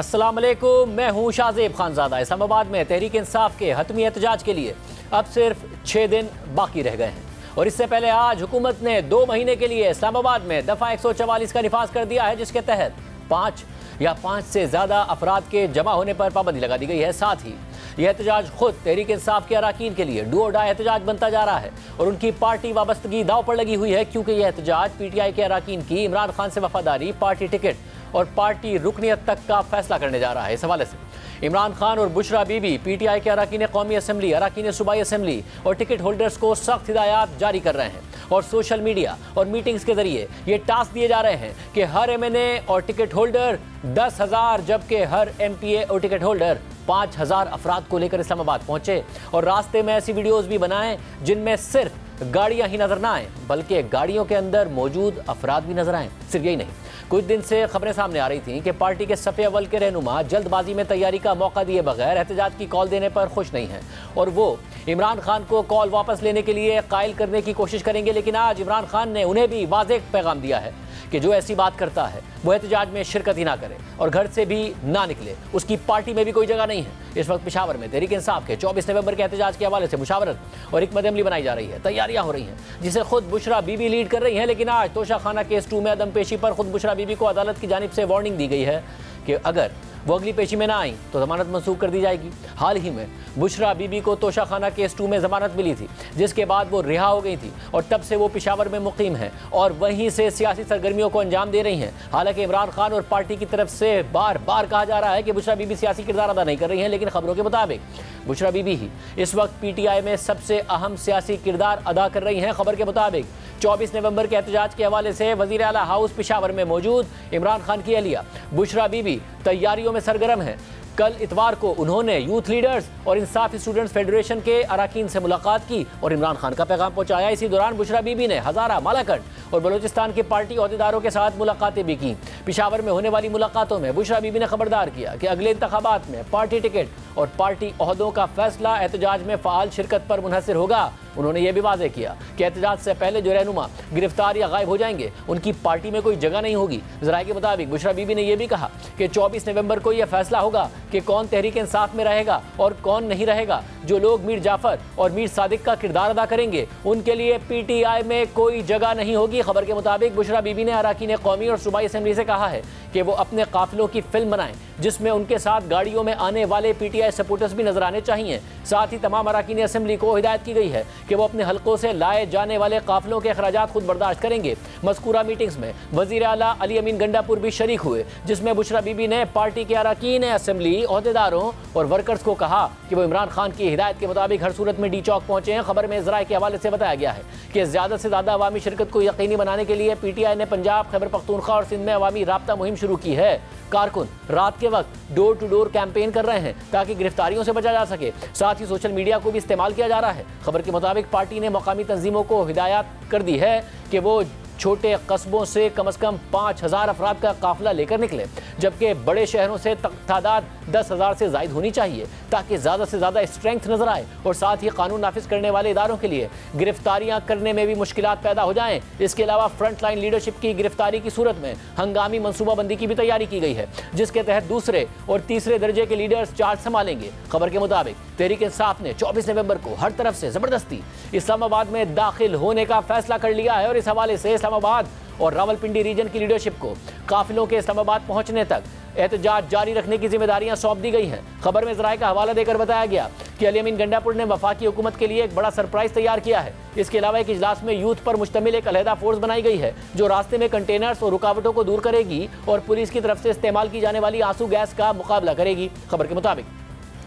अस्सलाम वालेकुम, मैं हूं शाहजेब खानजादा। इस्लामाबाद में तहरीक इंसाफ के हतमी एहतजाज के लिए अब सिर्फ 6 दिन बाकी रह गए हैं और इससे पहले आज हुकूमत ने 2 महीने के लिए इस्लामाबाद में दफ़ा 144 का निफाज कर दिया है, जिसके तहत 5 या 5 से ज़्यादा अफराद के जमा होने पर पाबंदी लगा दी गई है। साथ ही यह एहतजाज खुद तहरीक इंसाफ के अराकीन के लिए डू और डाई एहतजाज बनता जा रहा है और उनकी पार्टी वाबस्तगी दाव पर लगी हुई है, क्योंकि यह एहतजाज PTI के अराकीन की इमरान खान से वफादारी, पार्टी टिकट और पार्टी रुकनियत तक का फैसला करने जा रहा है। इस हवाले से इमरान खान और बुशरा बीबी PTI के अराकीन कौमी असम्बली, अराकीन सूबाई असम्बली और टिकट होल्डर्स को सख्त हिदायत जारी कर रहे हैं और सोशल मीडिया और मीटिंग्स के जरिए ये टास्क दिए जा रहे हैं कि हर MNA और टिकट होल्डर 10,000 जबकि हर MPA और टिकट होल्डर 5,000 अफराद को लेकर इस्लामाबाद पहुंचे और रास्ते में ऐसी वीडियोस भी बनाएं जिनमें सिर्फ गाड़ियां ही नजर ना आए बल्कि गाड़ियों के अंदर मौजूद अफराद भी नजर आए। सिर्फ यही नहीं, कुछ दिन से खबरें सामने आ रही थी कि पार्टी के सफ़े अव्वल के रहनुमा जल्दबाजी में तैयारी का मौका दिए बगैर एहतजाज की कॉल देने पर खुश नहीं हैं और वो इमरान खान को कॉल वापस लेने के लिए कायल करने की कोशिश करेंगे। लेकिन आज इमरान खान ने उन्हें भी वाज़ेह पैगाम दिया है कि जो ऐसी बात करता है वो एहतजाज में शिरकत ही ना करे और घर से भी ना निकले, उसकी पार्टी में भी कोई जगह नहीं है। इस वक्त पेशावर में तहरीक इंसाफ के 24 नवंबर के एहतजाज के हवाले से मुशावरत और हिकमत अमली बनाई जा रही है, तैयारियां हो रही हैं, जिसे खुद बुशरा बीबी लीड कर रही हैं। लेकिन आज तोशाखाना केस 2 में अदम पेशी पर खुद बुशरा बीबी को अदालत की जानिब से वार्निंग दी गई है कि अगर वो अगली पेशी में ना आई तो जमानत मंसूख कर दी जाएगी। हाल ही में बुशरा बीबी को तोशाखाना केस 2 में जमानत मिली थी, जिसके बाद वो रिहा हो गई थी और तब से वो पेशावर में मुकीम है और वहीं से सियासी सरगर्मियों को अंजाम दे रही हैं। हालांकि इमरान खान और पार्टी की तरफ से बार बार कहा जा रहा है कि बुशरा बीबी सियासी किरदार अदा नहीं कर रही हैं, लेकिन खबरों के मुताबिक बुशरा बीबी ही इस वक्त PTI में सबसे अहम सियासी किरदार अदा कर रही हैं। खबर के मुताबिक 24 नवंबर के एहतजाज के हवाले से वज़ीर आला हाउस पेशावर में मौजूद इमरान खान की अहलिया बुशरा बीबी तैयारियों में सरगर्म है। कल इतवार को उन्होंने यूथ लीडर्स और इंसाफ स्टूडेंट्स फेडरेशन के अराकीन से मुलाकात की और इमरान खान का पैगाम पहुंचाया। इसी दौरान बुशरा बीबी ने हज़ारा, मालाकंड और बलूचिस्तान के पार्टी अहदेदारों के साथ मुलाकातें भी की। पेशावर में होने वाली मुलाकातों में बुशरा बीबी ने खबरदार किया कि अगले इंतखाबात में पार्टी टिकट और पार्टी अहदों का फैसला एहतजाज में फ़ाल शिरकत पर मुनहसर होगा। उन्होंने यह भी वाज़ेह किया कि एहतजाज से पहले जो रहनुमा गिरफ्तार या गायब हो जाएंगे उनकी पार्टी में कोई जगह नहीं होगी। ज़राए के मुताबिक बुशरा बीबी ने यह भी कहा कि 24 नवंबर को यह फैसला होगा कि कौन तहरीक इंसाफ में रहेगा और कौन नहीं रहेगा। जो लोग मीर जाफर और मीर सादिक का किरदार अदा करेंगे उनके लिए PTI में कोई जगह नहीं होगी। खबर के मुताबिक बुशरा बीबी ने अराकीन कौमी और सूबाई असम्बली से कहा है कि वो अपने काफिलों की फिल्म बनाएं जिसमें उनके साथ गाड़ियों में आने वाले PTI सपोर्टर्स भी नजर आने चाहिए। साथ ही तमाम अराकीन असम्बली को हिदायत की गई है कि वो अपने हलकों से लाए जाने वाले काफिलों के अखराजात खुद बर्दाश्त करेंगे। मज़कूरा मीटिंग्स में वज़ीर आला अली अमीन गंडापुर भी शरीक हुए, जिसमें बुशरा बीबी ने पार्टी के अराकीन असम्बली, अहदेदारों और वर्कर्स को कहा कि वो इमरान खान की हिदायत के मुताबिक हर सूरत में डी चौक पहुंचे हैं। खबर में ज़राए के हवाले से बताया गया है कि ज़्यादा से ज़्यादा अवामी शिरकत को यकीनी बनाने के लिए PTI ने पंजाब, खैबर पख्तूनख्वा और सिंध में अवामी राब्ता मुहिम शुरू की है। कारकुन रात के वक्त डोर टू डोर कैंपेन कर रहे हैं ताकि गिरफ्तारियों से बचा जा सके। साथ ही सोशल मीडिया को भी इस्तेमाल किया जा रहा है। खबर के मुताबिक पार्टी ने मकामी तंजीमों को हिदायत कर दी है कि वो छोटे कस्बों से कम 5,000 अफराद का काफिला लेकर निकले, जबकि बड़े शहरों से तादाद 10,000 से ज़ायद होनी चाहिए ताकि ज़्यादा से ज़्यादा स्ट्रेंथ नजर आए और साथ ही कानून नाफिज करने वाले इदारों के लिए गिरफ्तारियां करने में भी मुश्किलात पैदा हो जाएं। इसके अलावा फ्रंट लाइन लीडरशिप की गिरफ्तारी की सूरत में हंगामी मनसूबाबंदी की भी तैयारी की गई है, जिसके तहत दूसरे और तीसरे दर्जे के लीडर्स चार्ज संभालेंगे। खबर के मुताबिक तहरीक इंसाफ ने 24 नवंबर को हर तरफ से ज़बरदस्ती इस्लामाबाद में दाखिल होने का फैसला कर लिया है और इस हवाले से इस्लामाबाद और रावलपिंडी रीजन की लीडरशिप को काफिलों के इस्लामाबाद पहुंचने तक एहतजाज जारी रखने की जिम्मेदारियां सौंप दी गई हैं। खबर में ज़राए का हवाला देकर बताया गया कि अली अमीन गंडापुर ने वफाकी हुकूमत के लिए एक बड़ा सरप्राइज तैयार किया है। इसके अलावा एक इजलास में यूथ पर मुश्तमिल एक अलहदा फोर्स बनाई गई है जो रास्ते में कंटेनर्स और रुकावटों को दूर करेगी और पुलिस की तरफ से इस्तेमाल की जाने वाली आंसू गैस का मुकाबला करेगी। खबर के मुताबिक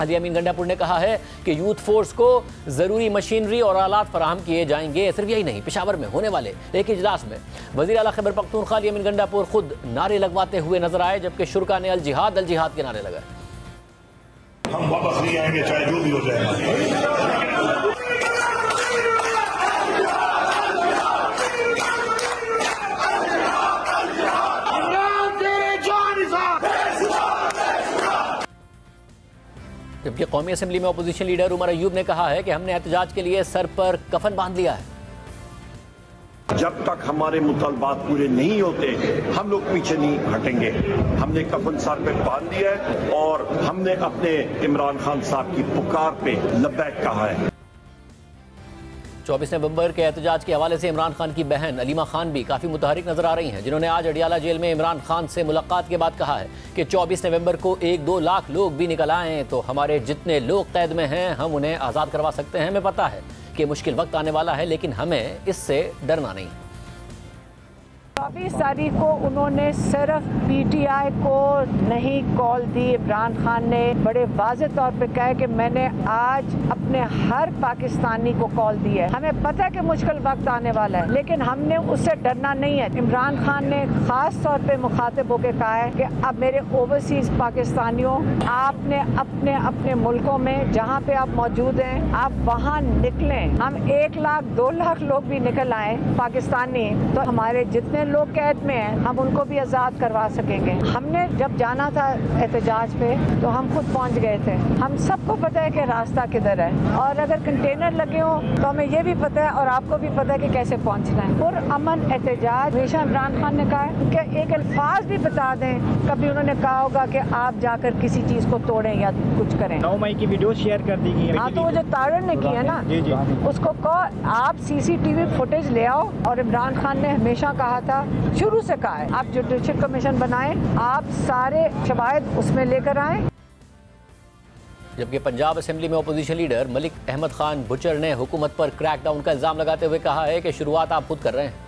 अली अमीन गंडापुर ने कहा है कि यूथ फोर्स को ज़रूरी मशीनरी और आलात फराहम किए जाएंगे। सिर्फ यही नहीं, पेशावर में होने वाले एक इजलास में वज़ीर आला खैबर पख्तूनख्वा अली अमीन गंडापुर खुद नारे लगवाते हुए नजर आए, जबकि शुरा ने अल जिहाद के नारे लगाए। हम वापस नहीं आएंगे चाहे जो भी हो जाए। जबकि कौमी असम्बली में अपोजिशन लीडर उमर अयूब ने कहा है कि हमने एहतजाज के लिए सर पर कफन बांध लिया है। जब तक हमारे मुतालबात पूरे नहीं होते हम लोग पीछे नहीं हटेंगे। हमने कफन सर पे बांध दिया है और हमने अपने इमरान खान साहब की पुकार पे लब्बैक कहा है। 24 नवंबर के एहतजाज के हवाले से इमरान खान की बहन अलीमा खान भी काफ़ी मुतहरिक नजर आ रही हैं, जिन्होंने आज अडियाला जेल में इमरान खान से मुलाकात के बाद कहा है कि 24 नवंबर को 1-2 लाख लोग भी निकल आएँ तो हमारे जितने लोग कैद में हैं हम उन्हें आज़ाद करवा सकते हैं। हमें पता है कि मुश्किल वक्त आने वाला है, लेकिन हमें इससे डरना नहीं। 24 तारीख को उन्होंने सिर्फ पीटीआई को नहीं कॉल दी, इमरान खान ने बड़े वाज़े तौर पे कहा कि मैंने आज अपने हर पाकिस्तानी को कॉल दी है। हमें पता है कि मुश्किल वक्त आने वाला है, लेकिन हमने उससे डरना नहीं है। इमरान खान ने खास तौर पे मुखातिब होकर कहा है कि अब मेरे ओवरसीज पाकिस्तानियों, आपने अपने अपने मुल्कों में जहाँ पे आप मौजूद हैं आप वहाँ निकलें। हम 1 लाख 2 लाख लोग भी निकल आए पाकिस्तानी तो हमारे जितने लोग कैद में हैं हम उनको भी आज़ाद करवा सकेंगे। हमने जब जाना था एहतजाज पे तो हम खुद पहुंच गए थे। हम सबको पता है कि रास्ता किधर है और अगर कंटेनर लगे हो तो हमें ये भी पता है और आपको भी पता है कि कैसे पहुंचना है। और अमन एहतजाज हमेशा इमरान खान ने कहा है कि एक अल्फाज भी बता दें, कभी उन्होंने कहा होगा कि आप जाकर किसी चीज़ को तोड़ें या कुछ करें। 9 मई की वीडियो शेयर कर दी गई। हाँ, तो वो जो तारण ने किया ना, उसको कहो आप CCTV फुटेज ले आओ। और इमरान खान ने हमेशा कहा था, शुरू से कहा है, आप जुडिशल कमीशन बनाएं, आप सारे शवाहिद उसमें लेकर आएं। जबकि पंजाब असेंबली में अपोजिशन लीडर मलिक अहमद खान बुचर ने हुकूमत पर क्रैकडाउन का इल्जाम लगाते हुए कहा है कि शुरुआत आप खुद कर रहे हैं।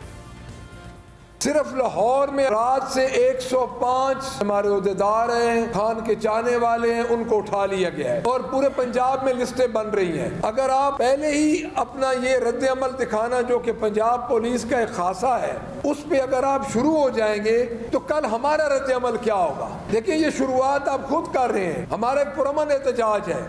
सिर्फ लाहौर में रात से 105 हमारे उहदेदार हैं, खान के चाहने वाले हैं, उनको उठा लिया गया है और पूरे पंजाब में लिस्टें बन रही हैं। अगर आप पहले ही अपना ये रद्द अमल दिखाना जो कि पंजाब पुलिस का एक खासा है उस पे अगर आप शुरू हो जाएंगे तो कल हमारा रद्द अमल क्या होगा। देखिए, ये शुरुआत आप खुद कर रहे हैं, हमारा एक पुरअमन एहतजाज है।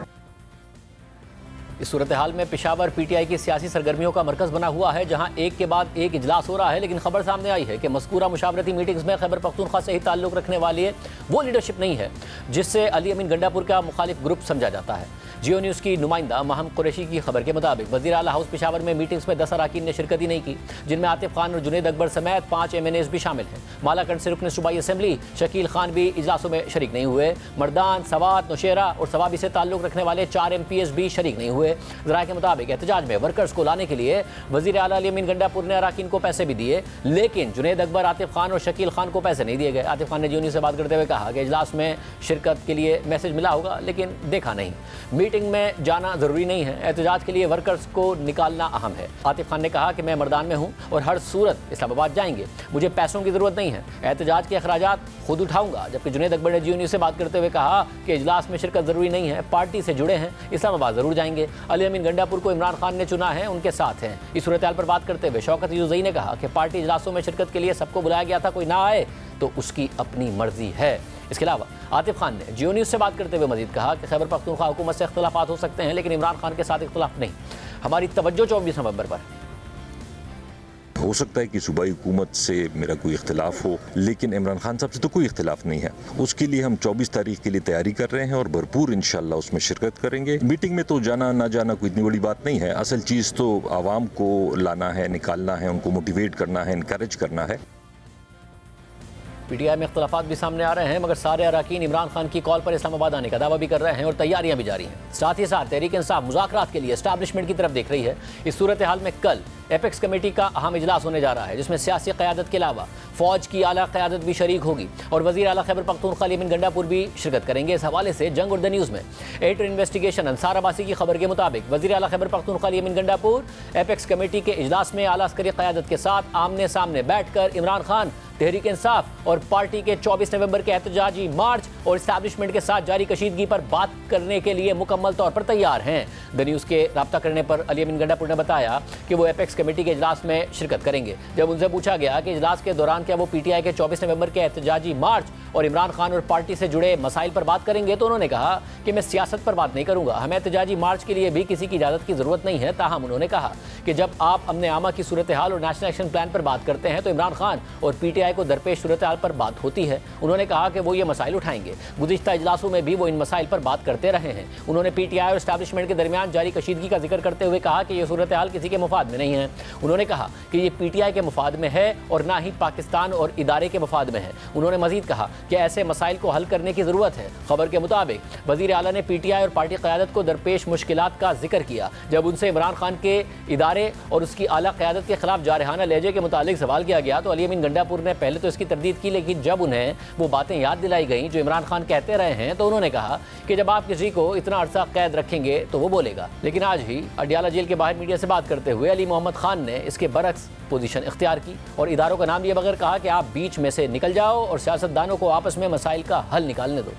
इस सूरत हाल में पेशावर PTI की सियासी सरगर्मियों का मरकज बना हुआ है, जहां एक के बाद एक इजलास हो रहा है, लेकिन खबर सामने आई है कि मज़कूरा मुशावरती मीटिंग्स में खैबर पख्तूनख्वा से ही ताल्लुक़ रखने वाली वो लीडरशिप नहीं है जिससे अली अमीन गंडापुर का मुखालिफ ग्रुप समझा जाता है। जियो न्यूज़ की नुमाइंदा महम कुरैशी की खबर के मुताबिक वज़ीर आला हाउस पेशावर में मीटिंग्स में 10 अरकान ने शिरकत ही नहीं की, जिनमें आतिफ खान और जुनैद अकबर समेत 5 MNAs भी शामिल हैं। मालाकंड से रुकन सूबाई असम्बली शकील खान भी इजलासों में शरीक नहीं हुए। मर्दान, सवात, नौशेरा और सवाबी से ताल्लुक़ रखने वाले 4 MPs भी शरीक नहीं हुए। ज़राए के मुताबिक एहतजाज में वर्कर्स को लाने के लिए वज़ीर आला अली अमीन गंडापुर ने अरकान को पैसे भी दिए, लेकिन जुनैद अकबर, आतिफ खान और शकील खान को पैसे नहीं दिए गए। आतिफ खान ने जियो न्यूज़ से बात करते हुए कहा कि इजलास में शिरकत के लिए मैसेज मिला होगा लेकिन देखा नहीं। मीटिंग में जाना जरूरी नहीं है, एहतजाज के लिए वर्कर्स को निकालना अहम है। आतिफ खान ने कहा कि मैं मर्दान में हूँ और हर सूरत इस्लामाबाद जाएंगे, मुझे पैसों की जरूरत नहीं है, एहतजाज के अखराजात खुद उठाऊंगा। जबकि जुनैद अकबर ने जियो न्यूज़ से बात करते हुए कहा कि इजलास में शिरकत जरूरी नहीं है, पार्टी से जुड़े हैं, इस्लामाबाद जरूर जाएंगे। अली अमीन गंडापुर को इमरान खान ने चुना है, उनके साथ हैं। इस सूरत हाल पर बात करते हुए शौकत यूसुफ़ज़ई ने कहा कि पार्टी इजलासों में शिरकत के लिए सबको बुलाया गया था, कोई ना आए तो उसकी अपनी मर्जी है। इसके अलावा आतिफ खान ने जियो न्यूज़ से बात करते हुए मजीद कहा कि खैबर पख्तूनख्वा हुकूमत से इख्तलाफात हो सकते हैं लेकिन इमरान खान के साथ इख्तलाफ नहीं। हमारी तवज्जो 24 नवंबर पर। हो सकता है कि सूबाई हुकूमत से मेरा कोई इख्तलाफ हो, लेकिन इमरान खान साहब से तो कोई इख्तलाफ नहीं है। उसके लिए हम 24 तारीख के लिए तैयारी कर रहे हैं और भरपूर इंशाल्लाह उसमें शिरकत करेंगे। मीटिंग में तो जाना ना जाना कोई इतनी बड़ी बात नहीं है, असल चीज़ तो आवाम को लाना है, निकालना है, उनको मोटिवेट करना है, इनकरेज करना है। PTI में इख्तलाफात भी सामने आ रहे हैं, मगर सारे अरकान इमरान खान की कॉल पर इस्लामाबाद आने का दावा भी कर रहे हैं और तैयारियां भी जारी हैं। साथ ही साथ तहरीक इंसाफ मुज़ाकरात के लिए एस्टैब्लिशमेंट की तरफ देख रही है। इस सूरत हाल में कल एपेक्स कमेटी का अहम इजलास होने जा रहा है, जिसमें सियासी क़यादत के अलावा फ़ौज की आला क़यादत भी शरीक होगी और वज़ीर आला खैबर पख्तूनख्वा अली अमीन गंडापुर भी शिरकत करेंगे। इस हवाले से जंग उर्द न्यूज़ में एटर इन्वेस्टिगेशन अंसार अब्बासी की खबर के मुताबिक वज़ीर आला खैबर पख्तूनख्वा अली अमीन गंडापुर एपेक्स कमेटी के इजलास में आला अस्करी क़यादत के साथ आमने सामने बैठकर इमरान खान, तहरीक इंसाफ और पार्टी के 24 नवंबर के एहतजाजी मार्च और इस्टेब्लिशमेंट के साथ जारी कशीदगी पर बात करने के लिए मुकम्मल तौर पर तैयार हैं। द न्यूज़ के राब्ता करने पर अली अमीन गंडापुर ने बताया कि वो एपेक्स कमेटी के इजलास में शिरकत करेंगे। जब उनसे पूछा गया कि इजलास के दौरान क्या वो PTI के 24 नवंबर के एहतजाजी मार्च और इमरान खान और पार्टी से जुड़े मसाइल पर बात करेंगे, तो उन्होंने कहा कि मैं सियासत पर बात नहीं करूंगा, हमें एहतजाजी मार्च के लिए भी किसी की इजाज़त की ज़रूरत नहीं है। ताहम उन्होंने कहा कि जब आप अमन आमा की सूरत हाल और नेशनल एक्शन प्लान पर बात करते हैं तो इमरान खान और PTI PTI को दरपेश सूरत हाल पर बात होती है। उन्होंने कहा कि वो ये मसाइल उठाएंगे। गुज़िश्ता इजलासों में भी वो इन मसाइल पर बात करते रहे हैं। उन्होंने PTI और एस्टैब्लिशमेंट के दरमियान जारी कशीदगी का जिक्र करते हुए कहा कि ये सूरत हाल किसी के मुफाद में नहीं है। उन्होंने कहा कि ये PTI के मुफाद में है और ना ही पाकिस्तान और इदारे के मुफाद में है। उन्होंने मजीद कहा कि ऐसे मसाइल को हल करने की ज़रूरत है। खबर के मुताबिक वज़ीर आला ने PTI और पार्टी क़यादत को दरपेश मुश्किलात का जिक्र किया। जब उनसे इमरान खान के इदारे और उसकी आला क़यादत के खिलाफ जारहाना लहजे के मुतालिक सवाल किया गया तो अली अमीन गंडापुर ने पहले तो इसकी तरदीद की, लेकिन जब उन्हें वो बातें याद दिलाई गई जो इमरान खान कहते रहे हैं तो उन्होंने कहा कि जब आप किसी को इतना अरसा कैद रखेंगे तो वो बोलेगा। लेकिन आज ही अडियाला जेल के बाहर मीडिया से बात करते हुए अली मोहम्मद खान ने इसके बरक्स पोजीशन इख्तियार की और इदारों का नाम लिए बगैर कहा कि आप बीच में से निकल जाओ और सियासतदानों को आपस में मसाइल का हल निकालने दो।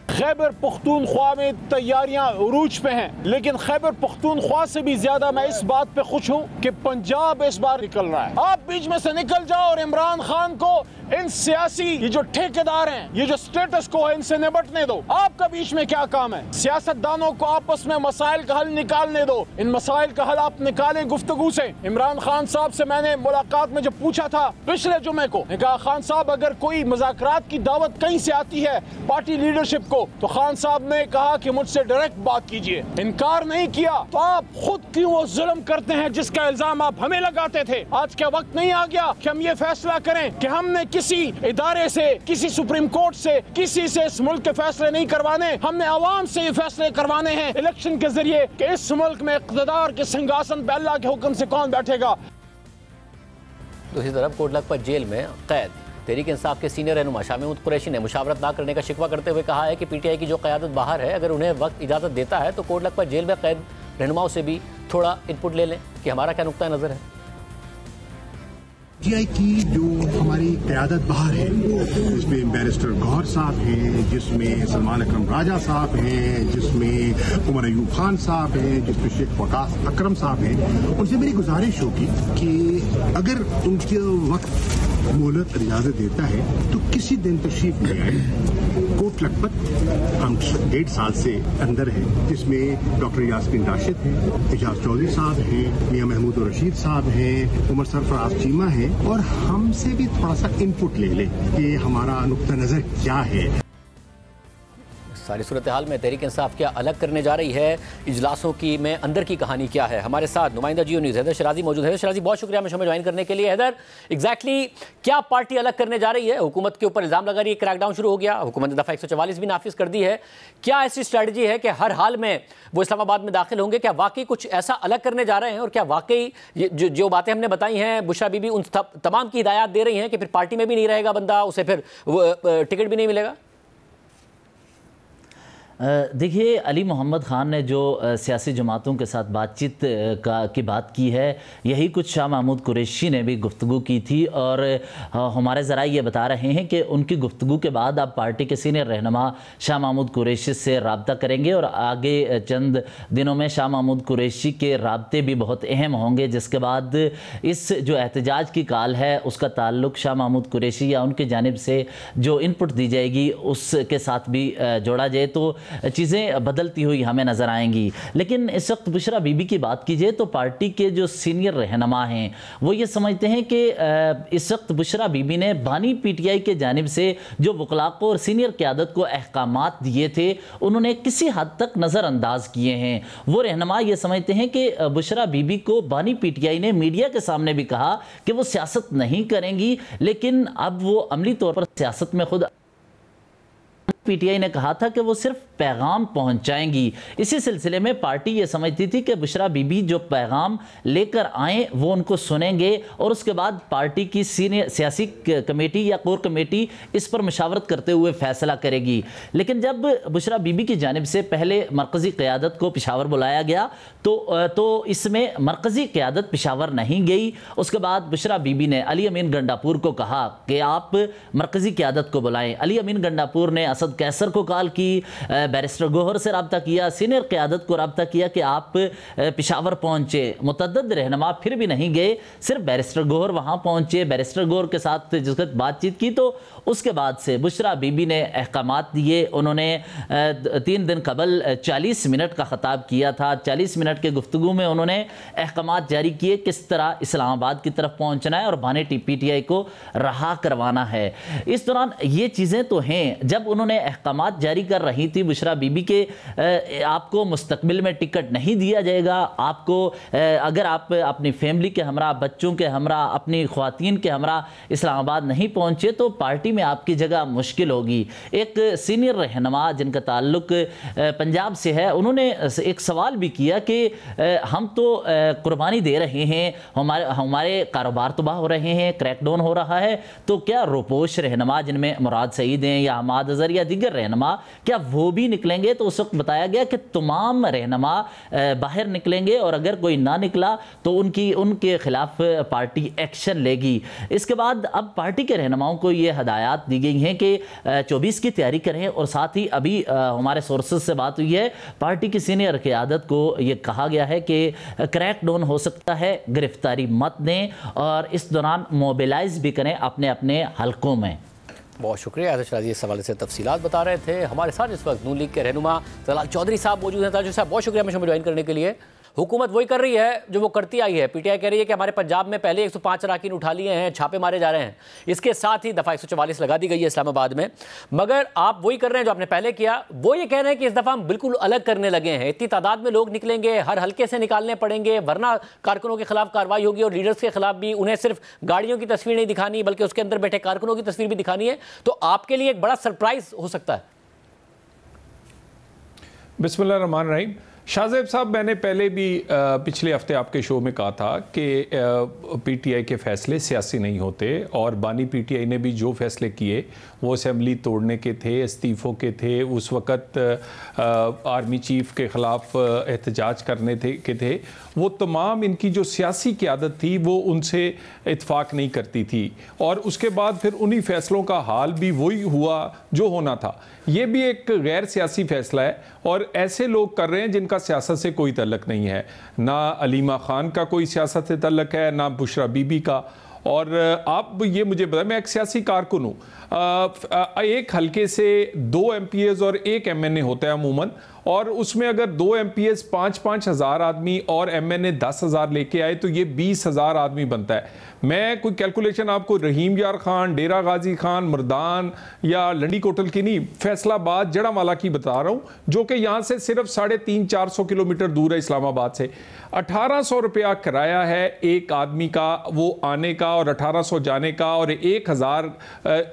खैबर पख्तूनख्वा में तैयारियां उरूज पे हैं, लेकिन खैबर पख्तूनख्वा से भी ज्यादा मैं इस बात पे खुश हूं कि पंजाब इस बार निकल रहा है। आप बीच में से निकल जाओ और इमरान खान को इन सियासी ये जो ठेकेदार हैं, ये जो स्टेटस को है, इनसे निपटने दो। आपका बीच में क्या काम है? सियासतदानों को आपस में मसाइल का हल निकालने दो। इन मसाइल का हल आप निकालें गुफ्तगू से। इमरान खान साहब से मैंने मुलाकात में जब पूछा था पिछले जुमे को, कहा खान साहब अगर कोई मुज़ाकरात की दावत कहीं से आती है पार्टी लीडरशिप को तो खान साहब ने कहा कि मुझसे डायरेक्ट बात कीजिए। इनकार नहीं किया। तो आप खुद क्यों वो जुल्म करते हैं जिसका इल्जाम आप हमें लगाते थे? आज क्या वक्त नहीं आ गया कि हम ये फैसला करें कि हमने किसी इदारे से, किसी सुप्रीम कोर्ट से, किसी से इस मुल्क के फैसले नहीं करवाने, हमने आवाम से ये फैसले करवाने हैं इलेक्शन के जरिए कि इस मुल्क में इक़्तिदार के सिंहासन पे अल्लाह के हुक्म से कौन बैठेगा। दूसरी तरफ कोट लखपत जेल में कैद तहरीक इंसाफ के सीनियर रहनुमा शाह महमूद कुरैशी ने मुशावरत ना करने का शिकवा करते हुए कहा है कि PTI की जो क़यादत बाहर है अगर उन्हें वक्त इजाज़त देता है तो कोट लखपत जेल में कैद रहनुमाओं से भी थोड़ा इनपुट ले लें कि हमारा क्या नुक्ता नज़र है। PTI की जो हमारी क़यादत बाहर है, जिसमें बैरिस्टर गौहर साहब हैं, जिसमें सलमान अकरम राजा साहब हैं, जिसमें उमर अयूब खान साहब हैं, जिसमें शेख वकास अकरम साहब हैं, उनसे मेरी गुजारिश होगी कि अगर उनके वक्त मोहलत इजाज़त देता है तो किसी दिन तशरीफ ले आए। कोट लखपत हम 1.5 साल से अंदर है, जिसमें डॉक्टर यास्मीन राशिद हैं, एजाज चौधरी साहब हैं, मियां महमूद रशीद साहब हैं, उमर सरफराज चीमा हैं, और हमसे भी थोड़ा सा इनपुट ले लें कि हमारा नुक्ता नज़र क्या है। सारी सूरत हाल में तहरीक इंसाफ क्या अलग करने जा रही है, इजलासों की में अंदर की कहानी क्या है। हमारे साथ नुमाइंदा जियो न्यूज़ हैदर शराजी मौजूद है। शराजी बहुत शुक्रिया हमें शो में ज्वाइन करने के लिए। हैदर, एग्जैक्टली क्या पार्टी अलग करने जा रही है? हुकूमत के ऊपर इल्ज़ाम लगा रही है क्रैकडाउन शुरू हो गया, हुकूमत ने दफ़ा 144 भी नाफिज कर दी है। क्या ऐसी स्ट्रैटेजी है कि हर हाल में वो इस्लामाबाद में दाखिल होंगे? क्या वाकई कुछ ऐसा अलग करने जा रहे हैं और क्या वाकई जो बातें हमने बताई हैं बुशरा बीबी उन तमाम की हिदायत दे रही हैं कि फिर पार्टी में भी नहीं रहेगा बंदा, उसे फिर टिकट भी नहीं मिलेगा? देखिए, अली मोहम्मद ख़ान ने जो सियासी जमातों के साथ बातचीत की बात की है, यही कुछ शाह महमूद कुरैशी ने भी गुफ्तगू की थी और हमारे ज़राए ये बता रहे हैं कि उनकी गुफ्तगू के बाद अब पार्टी के सीनियर रहनुमा शाह महमूद कुरैशी से रब्ता करेंगे और आगे चंद दिनों में शाह महमूद कुरैशी के रब्ते भी बहुत अहम होंगे, जिसके बाद इस जो एहतजाज की काल है उसका ताल्लुक़ शाह महमूद कुरैशी या उनकी जानिब से जो इनपुट दी जाएगी उसके साथ भी जोड़ा जाए तो चीज़ें बदलती हुई हमें नज़र आएंगी। लेकिन इस वक्त बुशरा बीबी की बात कीजिए तो पार्टी के जो सीनियर रहनुमा हैं वो ये समझते हैं कि इस वक्त बुशरा बीबी ने बानी PTI के जानिब से जो वकला को और सीनियर क़यादत को अहकामात दिए थे उन्होंने किसी हद तक नज़रअंदाज किए हैं। वो रहनुमा ये समझते हैं कि बुशरा बीबी को बानी PTI ने मीडिया के सामने भी कहा कि वो सियासत नहीं करेंगी, लेकिन अब वो अमली तौर पर सियासत में खुद PTI ने कहा था कि वो सिर्फ पैगाम पहुंचाएंगी। इसी सिलसिले में पार्टी ये समझती थी कि बुशरा बीबी जो पैगाम लेकर आए वो उनको सुनेंगे और उसके बाद पार्टी की सीनियर सियासी कमेटी या कोर कमेटी इस पर मशावरत करते हुए फैसला करेगी। लेकिन जब बुशरा बीबी की जानिब से पहले मरकज़ी क़यादत को पेशावर बुलाया गया तो इसमें मरकज़ी क़यादत पेशावर नहीं गई। उसके बाद बुशरा बीबी ने अली अमीन गंडापुर को कहा कि आप मरकज़ी क़यादत को बुलाएं। अली अमीन गंडापुर ने असद कैसर को कॉल की, बैरिस्टर गौहर से रब्ता किया, सीनियर क़यादत को रब्ता किया कि आप पेशावर पहुँचे। मुतअद्दिद रहनुमा फिर भी नहीं गए, सिर्फ बैरिस्टर गौहर वहाँ पहुँचे। बैरिस्टर गौहर के साथ जिस वक्त बातचीत की तो उसके बाद से बुशरा बीबी ने अहकामात दिए। उन्होंने 3 दिन कबल 40 मिनट का ख़ताब किया था। 40 मिनट के गुफ्तगू में उन्होंने अहकामात जारी किए किस तरह इस्लामाबाद की तरफ पहुँचना है और बानी PTI को रहा करवाना है। इस दौरान ये चीज़ें तो हैं, जब उन्होंने अहकामात जारी कर रही थी बुशरा बीबी के आपको मुस्तकबिल में टिकट नहीं दिया जाएगा, आपको अगर आप अपनी फैमिली के हमरा, बच्चों के हमरा, अपनी ख्वातीन के हमरा इस्लामाबाद नहीं पहुँचे तो पार्टी में आपकी जगह मुश्किल होगी। एक सीनियर रहनुमा जिनका ताल्लुक पंजाब से है, उन्होंने एक सवाल भी किया कि हम तो कुर्बानी दे रहे हैं, हमारे कारोबार तबाह हो रहे हैं, क्रैकडाउन हो रहा है, तो क्या रोपोश रहनुमा जिनमें मुराद सईद हैं या हमाद अजहर या दीगर रहनुमा, क्या वो भी निकलेंगे? तो उस वक्त बताया गया कि तमाम रहनुमा बाहर निकलेंगे और अगर कोई ना निकला तो उनके खिलाफ पार्टी एक्शन लेगी। इसके बाद अब पार्टी के रहनुमाओं को ये हदायत दी गई हैं कि 24 की तैयारी करें और साथ ही अभी हमारे सोर्सेज से बात हुई है, पार्टी की सीनियर क़यादत को ये कहा गया है कि क्रैकडाउन हो सकता है, गिरफ्तारी मत दें और इस दौरान मोबिलाइज भी करें अपने अपने हलकों में। बहुत शुक्रिया आदर्श राजी, इस हवाले से तफसीलात बता रहे थे। हमारे साथ इस वक्त नून लीग के रहनुमा तलाल चौधरी साहब मौजूद हैं। तलाल साहब बहुत शुक्रिया हमें ज्वाइन करने के लिए। हुकूमत वही कर रही है जो वो करती आई है। PTI कह रही है कि हमारे पंजाब में पहले 105 अराकीन उठा लिए हैं, छापे मारे जा रहे हैं, इसके साथ ही दफ़ा 144 लगा दी गई है इस्लामाबाद में। मगर आप वही कर रहे हैं जो आपने पहले किया। वो ये कह रहे हैं कि इस दफ़ा हम बिल्कुल अलग करने लगे हैं, इतनी तादाद में लोग निकलेंगे, हर हल्के से निकालने पड़ेंगे, वरना कारकुनों के खिलाफ कार्रवाई होगी और लीडर्स के खिलाफ भी। उन्हें सिर्फ गाड़ियों की तस्वीर नहीं दिखानी बल्कि उसके अंदर बैठे कारकुनों की तस्वीर भी दिखानी है। तो आपके लिए एक बड़ा सरप्राइज हो सकता है। बिस्मिल्लाह रहमान रहीम। शाहज़ेब साहब, मैंने पहले भी पिछले हफ्ते आपके शो में कहा था कि PTI के फ़ैसले सियासी नहीं होते और बानी PTI ने भी जो फ़ैसले किए वो असेंबली तोड़ने के थे, इस्तीफ़ों के थे, उस वक़्त आर्मी चीफ़ के ख़िलाफ़ एहतजाज करने थे, वो तमाम इनकी जो सियासी क़यादत थी वो उनसे इत्फाक नहीं करती थी और उसके बाद फिर उन्हीं फ़ैसलों का हाल भी वही हुआ जो होना था। ये भी एक गैर सियासी फ़ैसला है और ऐसे लोग कर रहे हैं जिनका सियासत से कोई तल्लुक़ नहीं है। ना अलीमा खान का कोई सियासत से तल्लुक़ है, ना बुशरा बीबी का। और आप ये मुझे बताएं, मैं एक सियासी कारकुन हूँ, एक हल्के से 2 MPs और 1 MNA होता है अमूमन, और उसमें अगर 2 MPs 5-5 हज़ार आदमी और MNA 10,000 लेके आए तो ये 20,000 आदमी बनता है। मैं कोई कैलकुलेशन आपको रहीम यार खान, डेरा गाजी खान, मर्दान या लंडी कोटल की नहीं, फैसलाबाद जड़ावाला की बता रहा हूँ, जो कि यहाँ से सिर्फ 350-400 किलोमीटर दूर है इस्लामाबाद से। 1800 रुपया किराया है एक आदमी का वो आने का और 1800 जाने का और 1000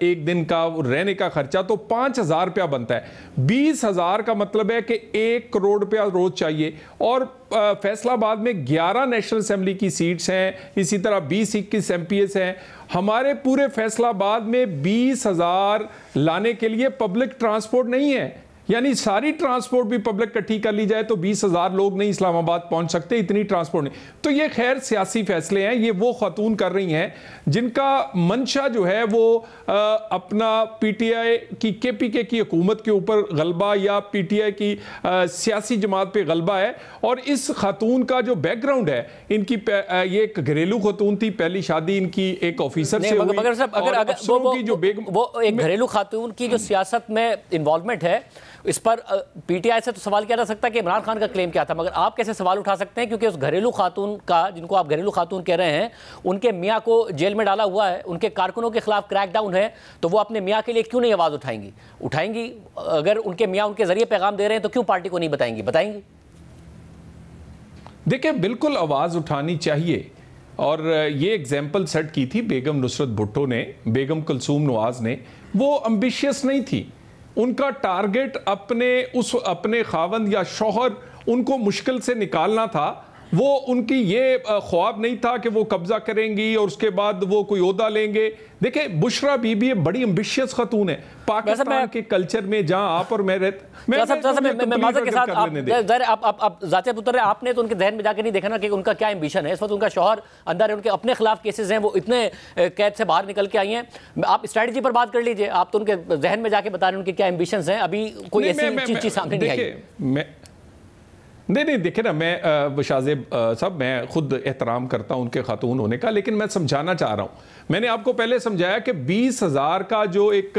एक दिन का रहने का खर्चा, तो 5000 रुपया बनता है। 20,000 का मतलब है कि 1 करोड़ रुपया रोज चाहिए। और फैसलाबाद में 11 नेशनल असेंबली की सीट्स हैं, इसी तरह 20-21 MPs हैं। हमारे पूरे फैसलाबाद में 20,000 लाने के लिए पब्लिक ट्रांसपोर्ट नहीं है, यानी सारी ट्रांसपोर्ट भी पब्लिक इकट्ठी कर ली जाए तो 20,000 लोग नहीं इस्लामाबाद पहुंच सकते, इतनी ट्रांसपोर्ट नहीं। तो ये खैर सियासी फैसले हैं, ये वो खातून कर रही हैं जिनका मंशा जो है वो अपना PTI की KPK की हुकूमत के ऊपर गलबा या PTI की सियासी जमात पे गलबा है। और इस खातून का जो बैकग्राउंड है, इन्की ये एक घरेलू खातून थी, पहली शादी इनकी एक ऑफिसर से हुई। एक घरेलू खातून की जो सियासत में इन्वॉल्वमेंट है, इस पर PTI से तो सवाल किया जा सकता है कि इमरान खान का क्लेम क्या था, मगर आप कैसे सवाल उठा सकते हैं क्योंकि उस घरेलू खातून का, जिनको आप घरेलू खातून कह रहे हैं, उनके मियाँ को जेल में डाला हुआ है, उनके कारकुनों के खिलाफ क्रैकडाउन है, तो वो अपने मियाँ के लिए क्यों नहीं आवाज़ उठाएंगी? अगर उनके मियाँ उनके जरिए पैगाम दे रहे हैं तो क्यों पार्टी को नहीं बताएंगी? देखिए, बिल्कुल आवाज़ उठानी चाहिए। और ये एग्जाम्पल सेट की थी बेगम नुसरत भुट्टो ने, बेगम कुलसूम नवाज ने। वो एम्बिशियस नहीं थी, उनका टारगेट अपने खावंद या शौहर उनको मुश्किल से निकालना था, वो उनकी ये ख्वाब नहीं था कि वो कब्जा करेंगी और उसके बाद वो कोई ओहदा लेंगे। देखिए बुशरा बीबी बड़ी एम्बिशियस खातून है पाकिस्तान के कल्चर में, जहां आप और मैं रहते आपने तो उनके जहन में जाके नहीं देखा ना कि उनका क्या एम्बिशन है। इस वक्त उनका शौहर अंदर है, उनके अपने खिलाफ केसेस हैं, वो इतने कैद से बाहर निकल के आई हैं। आप स्ट्रेटजी पर बात कर लीजिए, आप तो उनके जहन में जाके बता रहे हैं उनके क्या एम्बिशंस हैं। अभी कोई ऐसी चीज सामने नहीं आई। नहीं देखिए ना, मैं शाहजेब साहब मैं खुद एहतराम करता हूं उनके खातून होने का, लेकिन मैं समझाना चाह रहा हूं। मैंने आपको पहले समझाया कि 20,000 का जो एक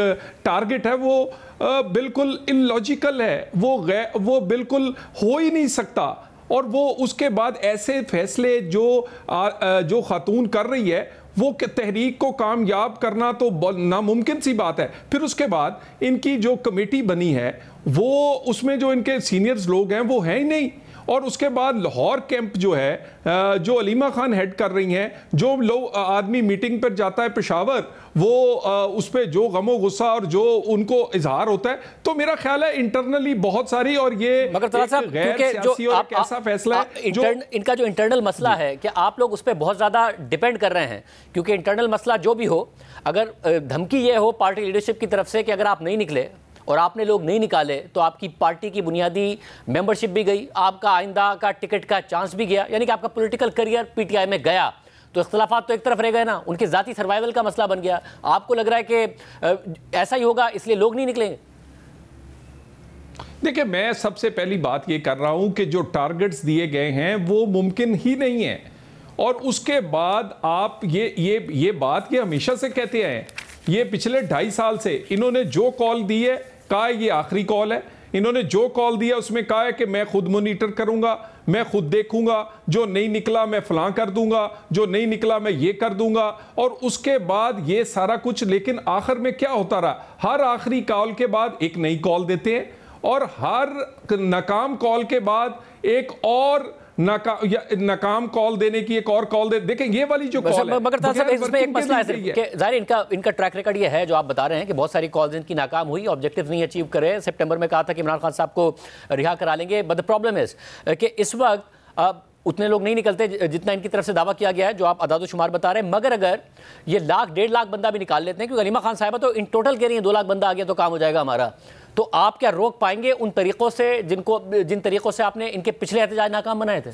टारगेट है वो बिल्कुल इलॉजिकल है, वो बिल्कुल हो ही नहीं सकता। और वो उसके बाद ऐसे फैसले जो खातून कर रही है, वो तहरीक को कामयाब करना तो नामुमकिन सी बात है। फिर उसके बाद इनकी जो कमेटी बनी है वो उसमें जो इनके सीनियर्स लोग हैं वो हैं ही नहीं। और उसके बाद लाहौर कैंप जो है, जो अलीमा खान हेड कर रही हैं, जो लोग आदमी मीटिंग पर जाता है पेशावर, वो उस पर जो गमो गुस्सा और जो उनको इजहार होता है, तो मेरा ख्याल है इंटरनली बहुत सारी, और ये मगर गैर सियासी और एक ऐसा फैसला है जो इनका जो इंटरनल मसला है कि आप लोग उस पर बहुत ज्यादा डिपेंड कर रहे हैं। क्योंकि इंटरनल मसला जो भी हो, अगर धमकी ये हो पार्टी लीडरशिप की तरफ से कि अगर आप नहीं निकले और आपने लोग नहीं निकाले तो आपकी पार्टी की बुनियादी मेंबरशिप भी गई, आपका आइंदा का टिकट का चांस भी गया, यानी कि आपका पॉलिटिकल करियर पीटीआई में गया। तो इख्तलाफात तो एक तरफ रह गए ना, उनकी जाती सर्वाइवल का मसला बन गया। आपको लग रहा है कि ऐसा ही होगा इसलिए लोग नहीं निकलेंगे? देखिए, मैं सबसे पहली बात ये कर रहा हूं कि जो टारगेट्स दिए गए हैं वो मुमकिन ही नहीं है। और उसके बाद आप ये बात ये हमेशा से कहते हैं, ये पिछले 2.5 साल से इन्होंने जो कॉल दी है, कहा ये आखिरी कॉल है। इन्होंने जो कॉल दिया उसमें कहा है कि मैं खुद मॉनिटर करूंगा, मैं खुद देखूंगा, जो नहीं निकला मैं फलां कर दूंगा, जो नहीं निकला मैं ये कर दूंगा। और उसके बाद ये सारा कुछ, लेकिन आखिर में क्या होता रहा, हर आखिरी कॉल के बाद एक नई कॉल देते हैं और हर नाकाम कॉल के बाद एक और नाकाम कॉल देने की एक और कॉल दे। देखें ये वाली जो कॉल है, मगर इसमें एक मसला है सिर्फ कि जाहिर इनका ट्रैक रिकॉर्ड ये है जो आप बता रहे हैं कि बहुत सारी कॉल्स इनकी नाकाम हुई, ऑब्जेक्टिव नहीं अचीव करे। सितंबर में कहा था कि इमरान खान साहब को रिहा करा लेंगे, बट द प्रॉब्लम इज कि इस वक्त उतने लोग नहीं निकलते जितना इनकी तरफ से दावा किया गया है, जो आप अदाद शुमार बता रहे हैं। मगर अगर ये 1.5 लाख बंदा भी निकाल लेते हैं, क्योंकि अलीमा खान साहिबा तो इन टोटल कह रही है 2 लाख बंदा आ गया तो काम हो जाएगा हमारा, तो आप क्या रोक पाएंगे उन तरीकों से जिन तरीकों से आपने इनके पिछले एहतजाज नाकाम बनाए थे?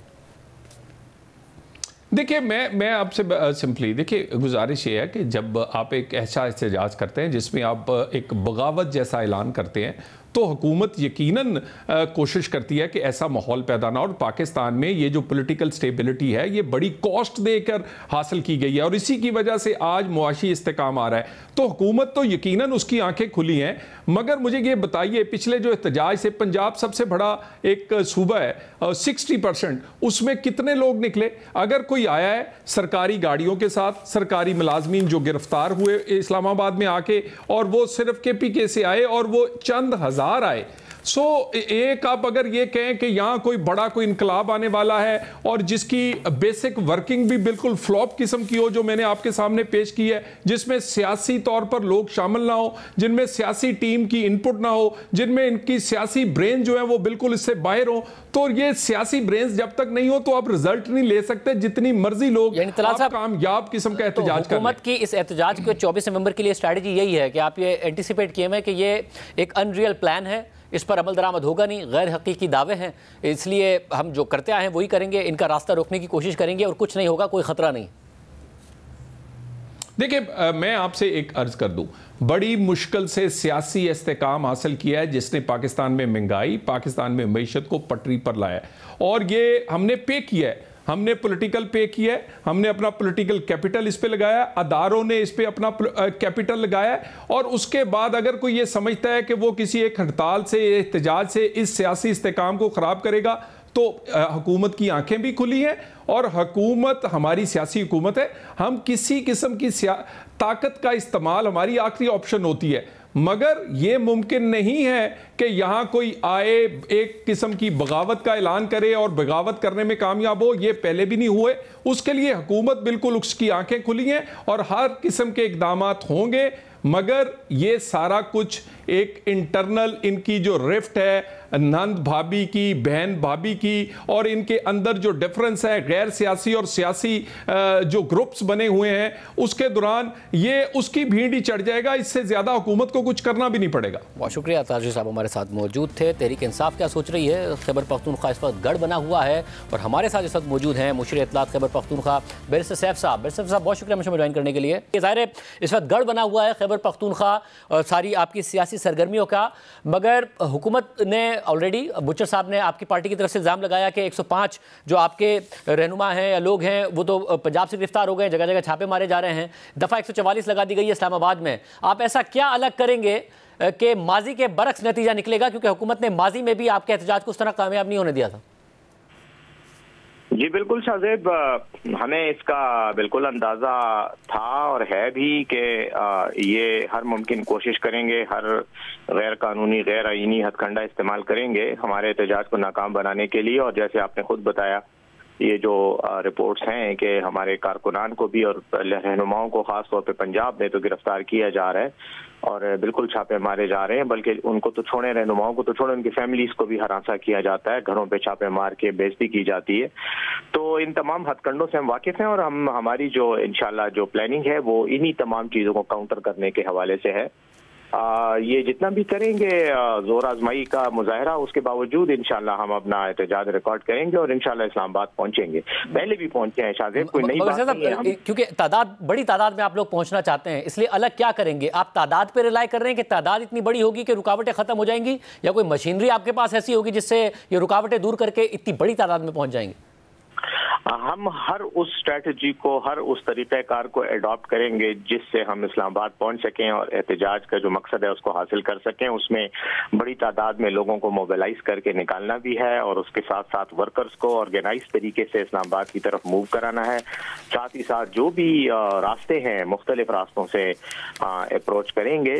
देखिए, मैं आपसे सिंपली देखिए गुजारिश ये है कि जब आप एक ऐसा एहतजाज करते हैं जिसमें आप एक बगावत जैसा ऐलान करते हैं, तो हुकूमत यकीनन कोशिश करती है कि ऐसा माहौल पैदा ना हो। और पाकिस्तान में ये जो पॉलिटिकल स्टेबिलिटी है ये बड़ी कॉस्ट देकर हासिल की गई है और इसी की वजह से आज मुआशी इस्तेकाम आ रहा है। तो हुकूमत तो यकीनन उसकी आंखें खुली हैं। मगर मुझे ये बताइए, पिछले जो एहतजाज से पंजाब सबसे बड़ा एक सूबा है, 60%, उसमें कितने लोग निकले? अगर कोई आया है सरकारी गाड़ियों के साथ, सरकारी मुलाजमीन जो गिरफ्तार हुए इस्लामाबाद में आके, और वो सिर्फ KPK से आए और वो चंद हजार आए। एक आप अगर ये कहें कि यहाँ कोई बड़ा कोई इनकलाब आने वाला है और जिसकी बेसिक वर्किंग भी बिल्कुल फ्लॉप किस्म की हो, जो मैंने आपके सामने पेश की है, जिसमें सियासी तौर पर लोग शामिल ना हो, जिनमें सियासी टीम की इनपुट ना हो, जिनमें इनकी सियासी ब्रेन जो है वो बिल्कुल इससे बाहर हो, तो ये सियासी ब्रेन जब तक नहीं हो तो आप रिजल्ट नहीं ले सकते, जितनी मर्जी लोग कामयाब किस्म का एहतजाज करें। हुकूमत की इस एहतजाज के 24 नवंबर के लिए स्ट्रैटेजी यही है कि आप ये एंटिसिपेट किए हैं कि ये एक अनरियल प्लान है, इस पर अमल दरामद होगा नहीं, गैर हकीकी दावे हैं, इसलिए हम जो करते आए हैं वही करेंगे, इनका रास्ता रोकने की कोशिश करेंगे और कुछ नहीं होगा, कोई खतरा नहीं। देखिए, मैं आपसे एक अर्ज कर दूं, बड़ी मुश्किल से सियासी इस्तेकाम हासिल किया है जिसने पाकिस्तान में महंगाई, पाकिस्तान में मईशत को पटरी पर लाया, और ये हमने पे किया है, हमने पॉलिटिकल पे किया है, हमने अपना पॉलिटिकल कैपिटल इस पे लगाया, अदारों ने इस पे अपना कैपिटल लगाया, और उसके बाद अगर कोई ये समझता है कि वो किसी एक हड़ताल से, एहतजाज से इस सियासी इस्तेकाम को ख़राब करेगा, तो हुकूमत की आंखें भी खुली हैं और हुकूमत हमारी सियासी हुकूमत है। हम किसी किस्म की ताकत का इस्तेमाल हमारी आखिरी ऑप्शन होती है, मगर यह मुमकिन नहीं है कि यहां कोई आए, एक किस्म की बगावत का ऐलान करे और बगावत करने में कामयाब हो। ये पहले भी नहीं हुए। उसके लिए हुकूमत बिल्कुल उसकी आंखें खुली हैं और हर किस्म के इकदामात होंगे, मगर ये सारा कुछ एक इंटरनल इनकी जो रिफ्ट है, नंद भाभी की, बहन भाभी की, और इनके अंदर जो डिफरेंस है गैर सियासी और सियासी जो ग्रुप्स बने हुए हैं उसके दौरान ये उसकी भीड़ ही चढ़ जाएगा। इससे ज्यादा हुकूमत को कुछ करना भी नहीं पड़ेगा। बहुत शुक्रिया, ताजर साहब हमारे साथ मौजूद थे। तहरीक इंसाफ क्या सोच रही है? खैबर पख्तूनख्वा इस वक्त गढ़ बना हुआ है और हमारे साथ इस वक्त मौजूद हैं मुशीर इत्तलात खैबर पख्तूनख्वा बैरिस्टर सैफ साहब। बैरिस्टर साहब बहुत शुक्रिया मुझे ज्वाइन करने के लिए। ज़ाहिर है इस वक्त गढ़ बना हुआ है खैबर पख्तूनख्वा और सारी आपकी सियासी सरगर्मियों का, मगर हुकूमत ने ऑलरेडी, बुच्चर साहब ने आपकी पार्टी की तरफ से इल्ज़ाम लगाया कि 105 जो आपके रहनुमा हैं या लोग हैं वो तो पंजाब से गिरफ्तार हो गए, जगह जगह छापे मारे जा रहे हैं, दफ़ा 144 लगा दी गई है इस्लामाबाद में। आप ऐसा क्या अलग करेंगे कि माजी के बरक्स नतीजा निकलेगा, क्योंकि हुकूमत ने माजी में भी आपके एहतजाज को उस तरह कामयाब नहीं होने दिया था? जी बिल्कुल शाहजेब, हमें इसका बिल्कुल अंदाजा था और है भी कि ये हर मुमकिन कोशिश करेंगे, हर गैर कानूनी गैर आईनी हथकंडा इस्तेमाल करेंगे हमारे एहतजाज को नाकाम बनाने के लिए। और जैसे आपने खुद बताया, ये जो रिपोर्ट्स हैं कि हमारे कारकुनान को भी और रहनुमाओं को खास तौर पे पंजाब में तो गिरफ्तार किया जा रहा है और बिल्कुल छापे मारे जा रहे हैं, बल्कि उनको तो छोड़े, रहनुमाओं को तो छोड़े, उनकी फैमिलीज को भी हरासा किया जाता है, घरों पे छापे मार के बेइज्जती की जाती है। तो इन तमाम हथकंडों से हम वाकिफ हैं और हमारी जो इंशाल्लाह जो प्लानिंग है वो इन्हीं तमाम चीज़ों को काउंटर करने के हवाले से है। ये जितना भी करेंगे जोर आजमाई का मुजाहरा, उसके बावजूद इंशाल्लाह हम अपना एहतजाज रिकॉर्ड करेंगे और इंशाल्लाह इस्लामाबाद पहुंचेंगे। पहले भी पहुंचे हैं शाहजेब, कोई नई बात नहीं है। क्योंकि बड़ी तादाद में आप लोग पहुंचना चाहते हैं, इसलिए अलग क्या करेंगे? आप तादाद पे रिलाई कर रहे हैं कि तादाद इतनी बड़ी होगी कि रुकावटें खत्म हो जाएंगी, या कोई मशीनरी आपके पास ऐसी होगी जिससे ये रुकावटें दूर करके इतनी बड़ी तादाद में पहुंच जाएंगे? हम हर उस स्ट्रेटजी को, हर उस तरीक़ाकार को एडॉप्ट करेंगे जिससे हम इस्लामाबाद पहुंच सकें और एहतजाज का जो मकसद है उसको हासिल कर सकें। उसमें बड़ी तादाद में लोगों को मोबिलाइज करके निकालना भी है और उसके साथ साथ वर्कर्स को ऑर्गेनाइज तरीके से इस्लामाबाद की तरफ मूव कराना है। साथ ही साथ जो भी रास्ते हैं मुख्तलिफ रास्तों से अप्रोच करेंगे।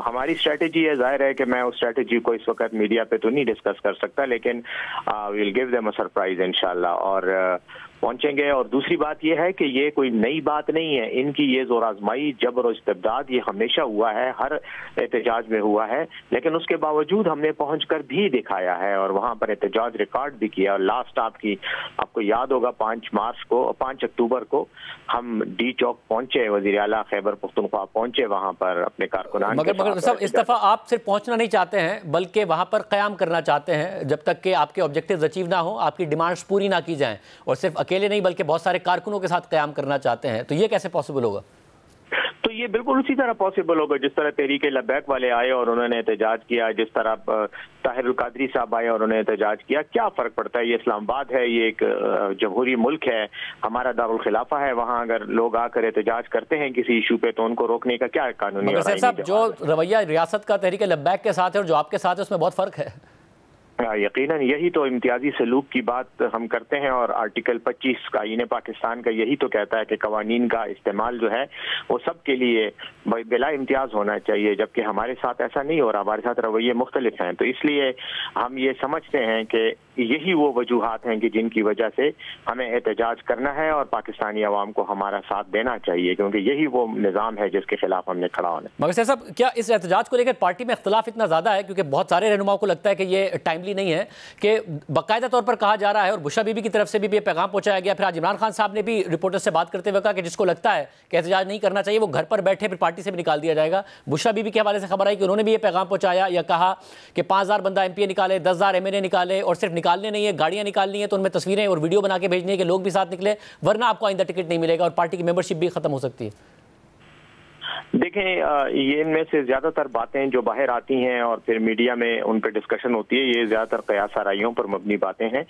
हमारी स्ट्रेटजी है, जाहिर है कि मैं उस स्ट्रेटजी को इस वक्त मीडिया पे तो नहीं डिस्कस कर सकता, लेकिन will give them a surprise इंशाल्लाह और पहुंचेंगे। और दूसरी बात यह है कि ये कोई नई बात नहीं है, इनकी ये जोर आजमाई, जबर और इस्तिबदाद ये हमेशा हुआ है, हर एहतजाज में हुआ है, लेकिन उसके बावजूद हमने पहुंचकर भी दिखाया है और वहां पर एहतजाज रिकॉर्ड भी किया। और लास्ट आपको याद होगा 5 अक्टूबर को हम डी चौक पहुंचे, वजीर आला खैबर पख्तूनख्वा पहुंचे वहां पर अपने कारकुनान। मगर सब इस दफा आप सिर्फ पहुंचना नहीं चाहते हैं बल्कि वहां पर कयाम करना चाहते हैं जब तक कि आपके ऑब्जेक्टिव अचीव ना हो, आपकी डिमांड्स पूरी ना की जाएं, और सिर्फ अकेले नहीं बल्कि बहुत सारे कारकुनों के साथ कयाम करना चाहते हैं। तो ये कैसे पॉसिबल होगा? तो ये बिल्कुल उसी तरह पॉसिबल होगा जिस तरह तहरीक लब्बैक वाले आए और उन्होंने एहतजाज किया, जिस तरह ताहिर कादरी साहब आए और उन्होंने एहतजाज किया। क्या फर्क पड़ता है? ये इस्लामाबाद है, ये एक जमहूरी मुल्क है, हमारा दारुल खिलाफा है। वहाँ अगर लोग आकर एहतजाज करते हैं किसी इशू पे तो उनको रोकने का क्या कानूनी? साहब जो रवैया रियासत का तहरीक लब्बैक के साथ है और जो आपके साथ है उसमें बहुत फर्क है। यकीनन यही तो इम्तियाजी सलूक की बात हम करते हैं और आर्टिकल 25 का आईन पाकिस्तान का यही तो कहता है कि कवानीन का इस्तेमाल जो है वो सब के लिए बिला इम्तियाज होना चाहिए, जबकि हमारे साथ ऐसा नहीं हो रहा, हमारे साथ रवैये मुख्तलिफ हैं। तो इसलिए हम ये समझते हैं कि यही वो वजूहात हैं कि जिनकी वजह से हमें एहतजाज करना है और पाकिस्तानी अवाम को हमारा साथ देना चाहिए, क्योंकि यही वो निज़ाम है जिसके खिलाफ हमने खड़ा होना। मगर साहब क्या इस एहतजाज को लेकर पार्टी में इख्तलाफ इतना ज़्यादा है, क्योंकि बहुत सारे रहनुमाओं को लगता है कि ये टाइमली नहीं है, कि बाकायदा तौर पर कहा जा रहा है और बुशरा बीबी की तरफ से भी ये पैगाम पहुंचाया गया, फिर आज इमरान खान साहब ने भी रिपोर्टर से बात करते हुए कहा कि जिसको लगता है कि एहतजाज नहीं करना चाहिए वो घर पर बैठे, फिर पार्टी से भी निकाल दिया जाएगा। बुशरा बीबी के हवाले से खबर आई कि उन्होंने भी ये पैगाम पहुंचाया या कहा कि 5000 बंदा एमपीए निकाले, 10,000 एमएनए निकाले, और सिर्फ निकालने नहीं है, गाड़ियां निकालनी है तो उनमें तस्वीरें और वीडियो बना के भेजनी है कि लोग भी साथ निकले, वरना आपको आइंदा टिकट नहीं मिलेगा और पार्टी की मेंबरशिप भी खत्म हो सकती है। देखें, ये इनमें से ज़्यादातर बातें जो बाहर आती हैं और फिर मीडिया में उन पर डिस्कशन होती है, ये ज़्यादातर कयास आराइयों पर मबनी बातें हैं।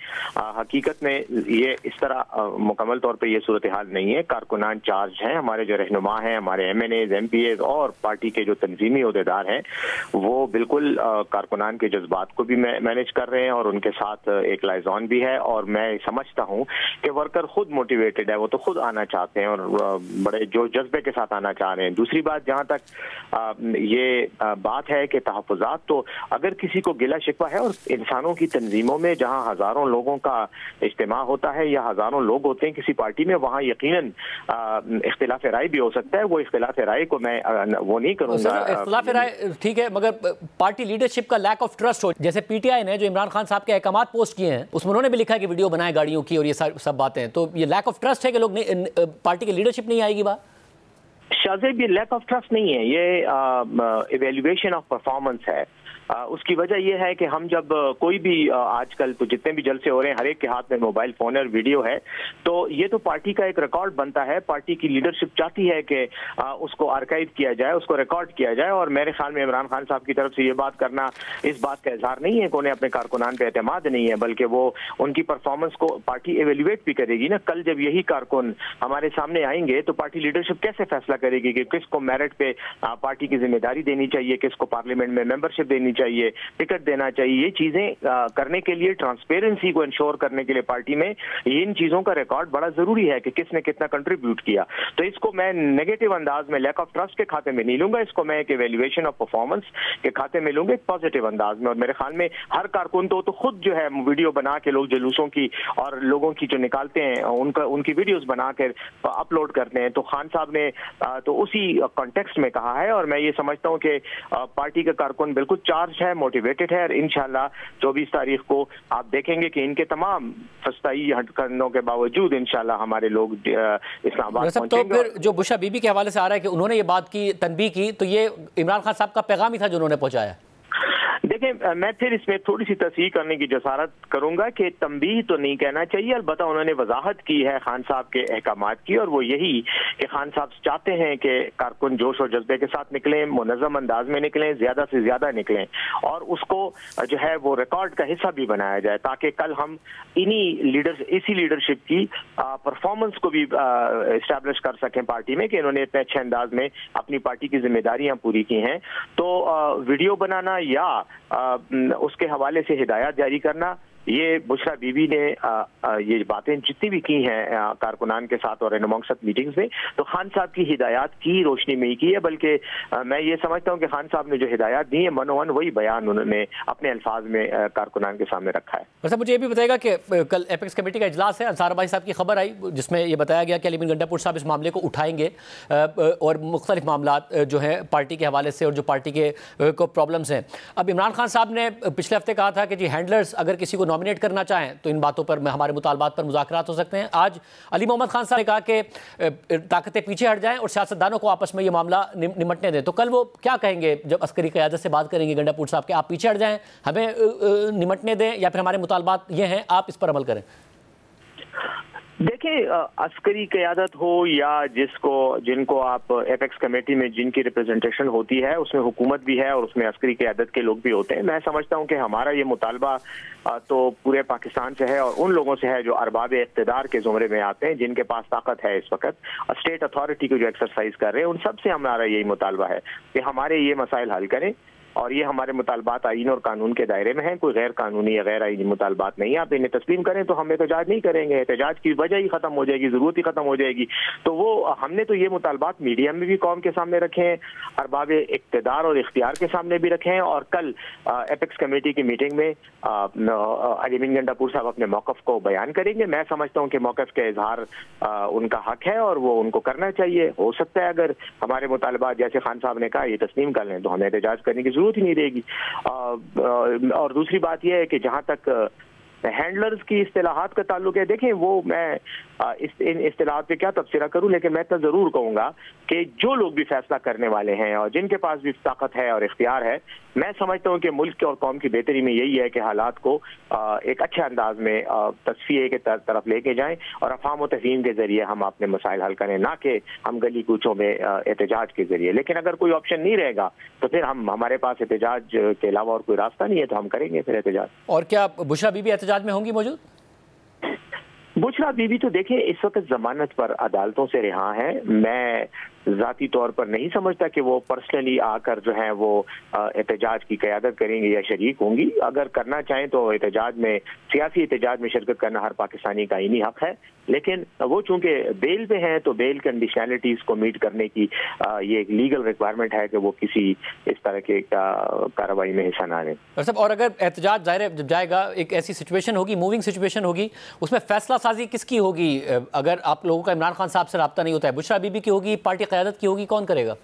हकीकत में ये इस तरह मुकम्मल तौर पे ये सूरत हाल नहीं है। कारकुनान चार्ज हैं, हमारे जो रहनुमा हैं, हमारे MNAs, MPAs और पार्टी के जो तंजीमी अहदेदार हैं वो बिल्कुल कारकुनान के जज्बात को भी मैनेज कर रहे हैं और उनके साथ एक लाइजॉन भी है। और मैं समझता हूँ कि वर्कर खुद मोटिवेटेड है, वो तो खुद आना चाहते हैं और बड़े जो जज्बे के साथ आना चाह रहे हैं। दूसरी बात बात जहाँ तक ये बात है कि तहफ़्फ़ुज़ात, तो अगर किसी को गिला शिकवा है, और इंसानों की तंजीमों में जहाँ हज़ारों लोगों का इज्तिमा होता है या हज़ारों लोग होते हैं किसी पार्टी में, वहाँ यकीनन इख्तिलाफ राय भी हो सकता है। वो इख्तिलाफ राय को मैं वो नहीं करूँगा। इख्तिलाफ राय ठीक है, मगर पार्टी लीडरशिप का लैक ऑफ ट्रस्ट हो, जैसे पीटीआई ने जो इमरान खान साहब के अहकामात पोस्ट किए हैं उसमें उन्होंने भी लिखा है कि वीडियो बनाए गाड़ियों की और ये सब बातें, तो ये लैक ऑफ ट्रस्ट है कि लोग पार्टी की लीडरशिप नहीं आएगी बात। शाज़ेब, ये लैक ऑफ ट्रस्ट नहीं है, ये इवेल्युएशन ऑफ परफॉर्मेंस है। उसकी वजह यह है कि हम जब कोई भी आजकल तो जितने भी जलसे हो रहे हैं हर एक के हाथ में मोबाइल फोन और वीडियो है, तो ये तो पार्टी का एक रिकॉर्ड बनता है। पार्टी की लीडरशिप चाहती है कि उसको आर्काइव किया जाए, उसको रिकॉर्ड किया जाए, और मेरे ख्याल में इमरान खान साहब की तरफ से ये बात करना इस बात का इजहार नहीं है कि उन्हें अपने कारकुनान पे एतमाद नहीं है, बल्कि वो उनकी परफॉर्मेंस को पार्टी एवेल्युएट भी करेगी ना। कल जब यही कारकुन हमारे सामने आएंगे तो पार्टी लीडरशिप कैसे फैसला करेगी कि किसको मेरिट पे पार्टी की जिम्मेदारी देनी चाहिए, किसको पार्लियामेंट में मेंबरशिप देनी चाहिए, टिकट देना चाहिए। ये चीजें करने के लिए, ट्रांसपेरेंसी को इंश्योर करने के लिए पार्टी में इन चीजों का रिकॉर्ड बड़ा जरूरी है कि किसने कितना कंट्रीब्यूट किया। तो इसको मैं नेगेटिव अंदाज में, लैक ऑफ ट्रस्ट के खाते में नहीं लूंगा, इसको मैं एक इवैल्यूएशन ऑफ परफॉर्मेंस के खाते में लूंगा, एक पॉजिटिव अंदाज में। और मेरे ख्याल में हर कारकुन तो खुद जो है वीडियो बना के लोग जुलूसों की और लोगों की जो निकालते हैं उनकी वीडियोस बना कर अपलोड करते हैं। तो खान साहब ने तो उसी कॉन्टेक्स्ट में कहा है, और मैं ये समझता हूँ कि पार्टी का कारकुन बिल्कुल चार्ज है, मोटिवेटेड है, और इंशाल्लाह 24 तारीख को आप देखेंगे कि इनके तमाम फस्ताई हटकंडों के बावजूद इंशाल्लाह हमारे लोग इस्लामाबाद पहुंचेंगे। तो फिर जो बुशरा बीबी के हवाले से आ रहा है कि उन्होंने ये बात की, तनबीह की, तो ये इमरान खान साहब का पैगाम ही था जो उन्होंने पहुंचाया। देखिए, मैं फिर इसमें थोड़ी सी तस्हीह करने की जसारत करूंगा कि तंबीह तो नहीं कहना चाहिए, अलबत्ता उन्होंने वजाहत की है खान साहब के अहकामात की, और वो यही कि खान साहब चाहते हैं कि कारकुन जोश और जज्बे के साथ निकलें, मुनज़्ज़म अंदाज में निकलें, ज्यादा से ज्यादा निकलें, और उसको जो है वो रिकॉर्ड का हिस्सा भी बनाया जाए, ताकि कल हम इसी लीडरशिप की परफॉर्मेंस को भी इस्टेब्लिश कर सकें पार्टी में कि इन्होंने इतने अच्छे अंदाज में अपनी पार्टी की जिम्मेदारियां पूरी की हैं। तो वीडियो बनाना या उसके हवाले से हिदायत जारी करना, ये बुशरा बीबी ने ये बातें जितनी भी की हैं कारकुनान के साथ और इनमंगसत मीटिंग्स में, तो खान साहब की हिदायत की रोशनी में ही की है। बल्कि मैं ये समझता हूँ कि खान साहब ने जो हिदायत दी है मनोवन वही बयान उन्होंने अपने अल्फाज में कारकुनान के सामने रखा है। वैसे मुझे ये भी बताएगा कि कल एपेक्स कमेटी का इजलास है, अंसार भाई साहब की खबर आई जिसमें ये बताया गया कि अली बिन गंडापुर साहब इस मामले को उठाएंगे और मुख्तलिफ मामला जो हैं पार्टी के हवाले से और जो पार्टी के को प्रॉब्लम्स हैं। अब इमरान खान साहब ने पिछले हफ्ते कहा था कि जी हैंडलर्स अगर किसी को नॉमिनेट करना चाहें तो इन बातों पर हमारे मुतालबात पर मुज़ाकरात हो सकते हैं। आज अली मोहम्मद खान साहब ने कहा कि ताकतें पीछे हट जाएं और सियासतदानों को आपस में ये मामला निमटने दें। तो कल वो क्या कहेंगे जब अस्करी क़यादत से बात करेंगे गंडापुर साहब के, आप पीछे हट जाएं, हमें निमटने दें, या फिर हमारे मुतालबात ये हैं आप इस पर अमल करें? देखिए, अस्करी क़यादत हो या जिनको आप एपेक्स कमेटी में जिनकी रिप्रेजेंटेशन होती है उसमें हुकूमत भी है और उसमें अस्करी क़यादत के लोग भी होते हैं। मैं समझता हूं कि हमारा ये मुतालबा तो पूरे पाकिस्तान से है और उन लोगों से है जो अरबाब इक़्तिदार के ज़ुमरे में आते हैं, जिनके पास ताकत है इस वक्त, स्टेट अथॉरिटी को जो एक्सरसाइज कर रहे हैं, उन सब से हमारा यही मुतालबा है कि हमारे ये मसाइल हल करें। और ये हमारे मुतालबात आईन और कानून के दायरे में हैं, कोई गैर कानूनी या गैर आईनी मुतालबात नहीं है। आप इन्हें तस्लीम करें तो हम एहतजाज नहीं करेंगे, एहतजाज की वजह ही खत्म हो जाएगी, जरूरत ही खत्म हो जाएगी। तो वो हमने तो ये मुतालबात मीडिया में भी कौम के सामने रखे हैं, अरबाब इक़्तिदार और इख्तियार के सामने भी रखे हैं, और कल एपेक्स कमेटी की मीटिंग में अली बिन गंडापुर साहब अपने मौक़िफ़ को बयान करेंगे। मैं समझता हूँ कि मौक़िफ़ का इजहार उनका हक है और वो उनको करना चाहिए। हो सकता है अगर हमारे मुतालबात जैसे खान साहब ने कहा ये तस्लीम कर लें तो हमें एहतजाज करने की जरूरत ही नहीं रहेगी। और दूसरी बात यह है कि जहां तक हैंडलर्स की इस्तिलाहात का ताल्लुक है, देखें वो मैं इन इस्तिलाहात पे क्या तबसरा करूं, लेकिन मैं तो जरूर कहूंगा कि जो लोग भी फैसला करने वाले हैं और जिनके पास भी ताकत है और इख्तियार है, मैं समझता हूं कि मुल्क और कौम की बेहतरी में यही है कि हालात को एक अच्छे अंदाज में तस्फिये के तरफ लेके जाएं और अफ़हाम व तफ़हीम के जरिए हम अपने मसाइल हल करें, ना कि हम गली कूचों में एहतजाज के जरिए। लेकिन अगर कोई ऑप्शन नहीं रहेगा तो फिर हमारे पास एहतजाज के अलावा और कोई रास्ता नहीं है, तो हम करेंगे फिर एहतजाज। और क्या बुशरा बीबी एहतजाज में होंगी मौजूद? बुशरा बीबी तो देखें इस वक्त जमानत पर अदालतों से रिहा है। मैं ज़ाती तौर पर नहीं समझता कि वो पर्सनली आकर जो है वो एहतजाज की क़यादत करेंगे या शरीक होंगी। अगर करना चाहें तो एहतजाज में, सियासी एहतजाज में शिरकत करना हर पाकिस्तानी का आईनी हक है, लेकिन वो चूंकि बेल पे हैं तो बेल कंडीशनैलिटीज़ को मीट करने की ये एक लीगल रिक्वायरमेंट है कि वो किसी इस तरह के कार्रवाई में हिस्सा ना लें। और अगर एहतजाज जाहिर जब जाएगा, एक ऐसी सिचुएशन होगी, मूविंग सिचुएशन होगी, उसमें फैसला साजी किसकी होगी? अगर आप लोगों का इमरान खान साहब से रब्ता नहीं होता है, बुशरा बीबी की होगी, पार्टी क़यादत की होगी, कौन करेगा?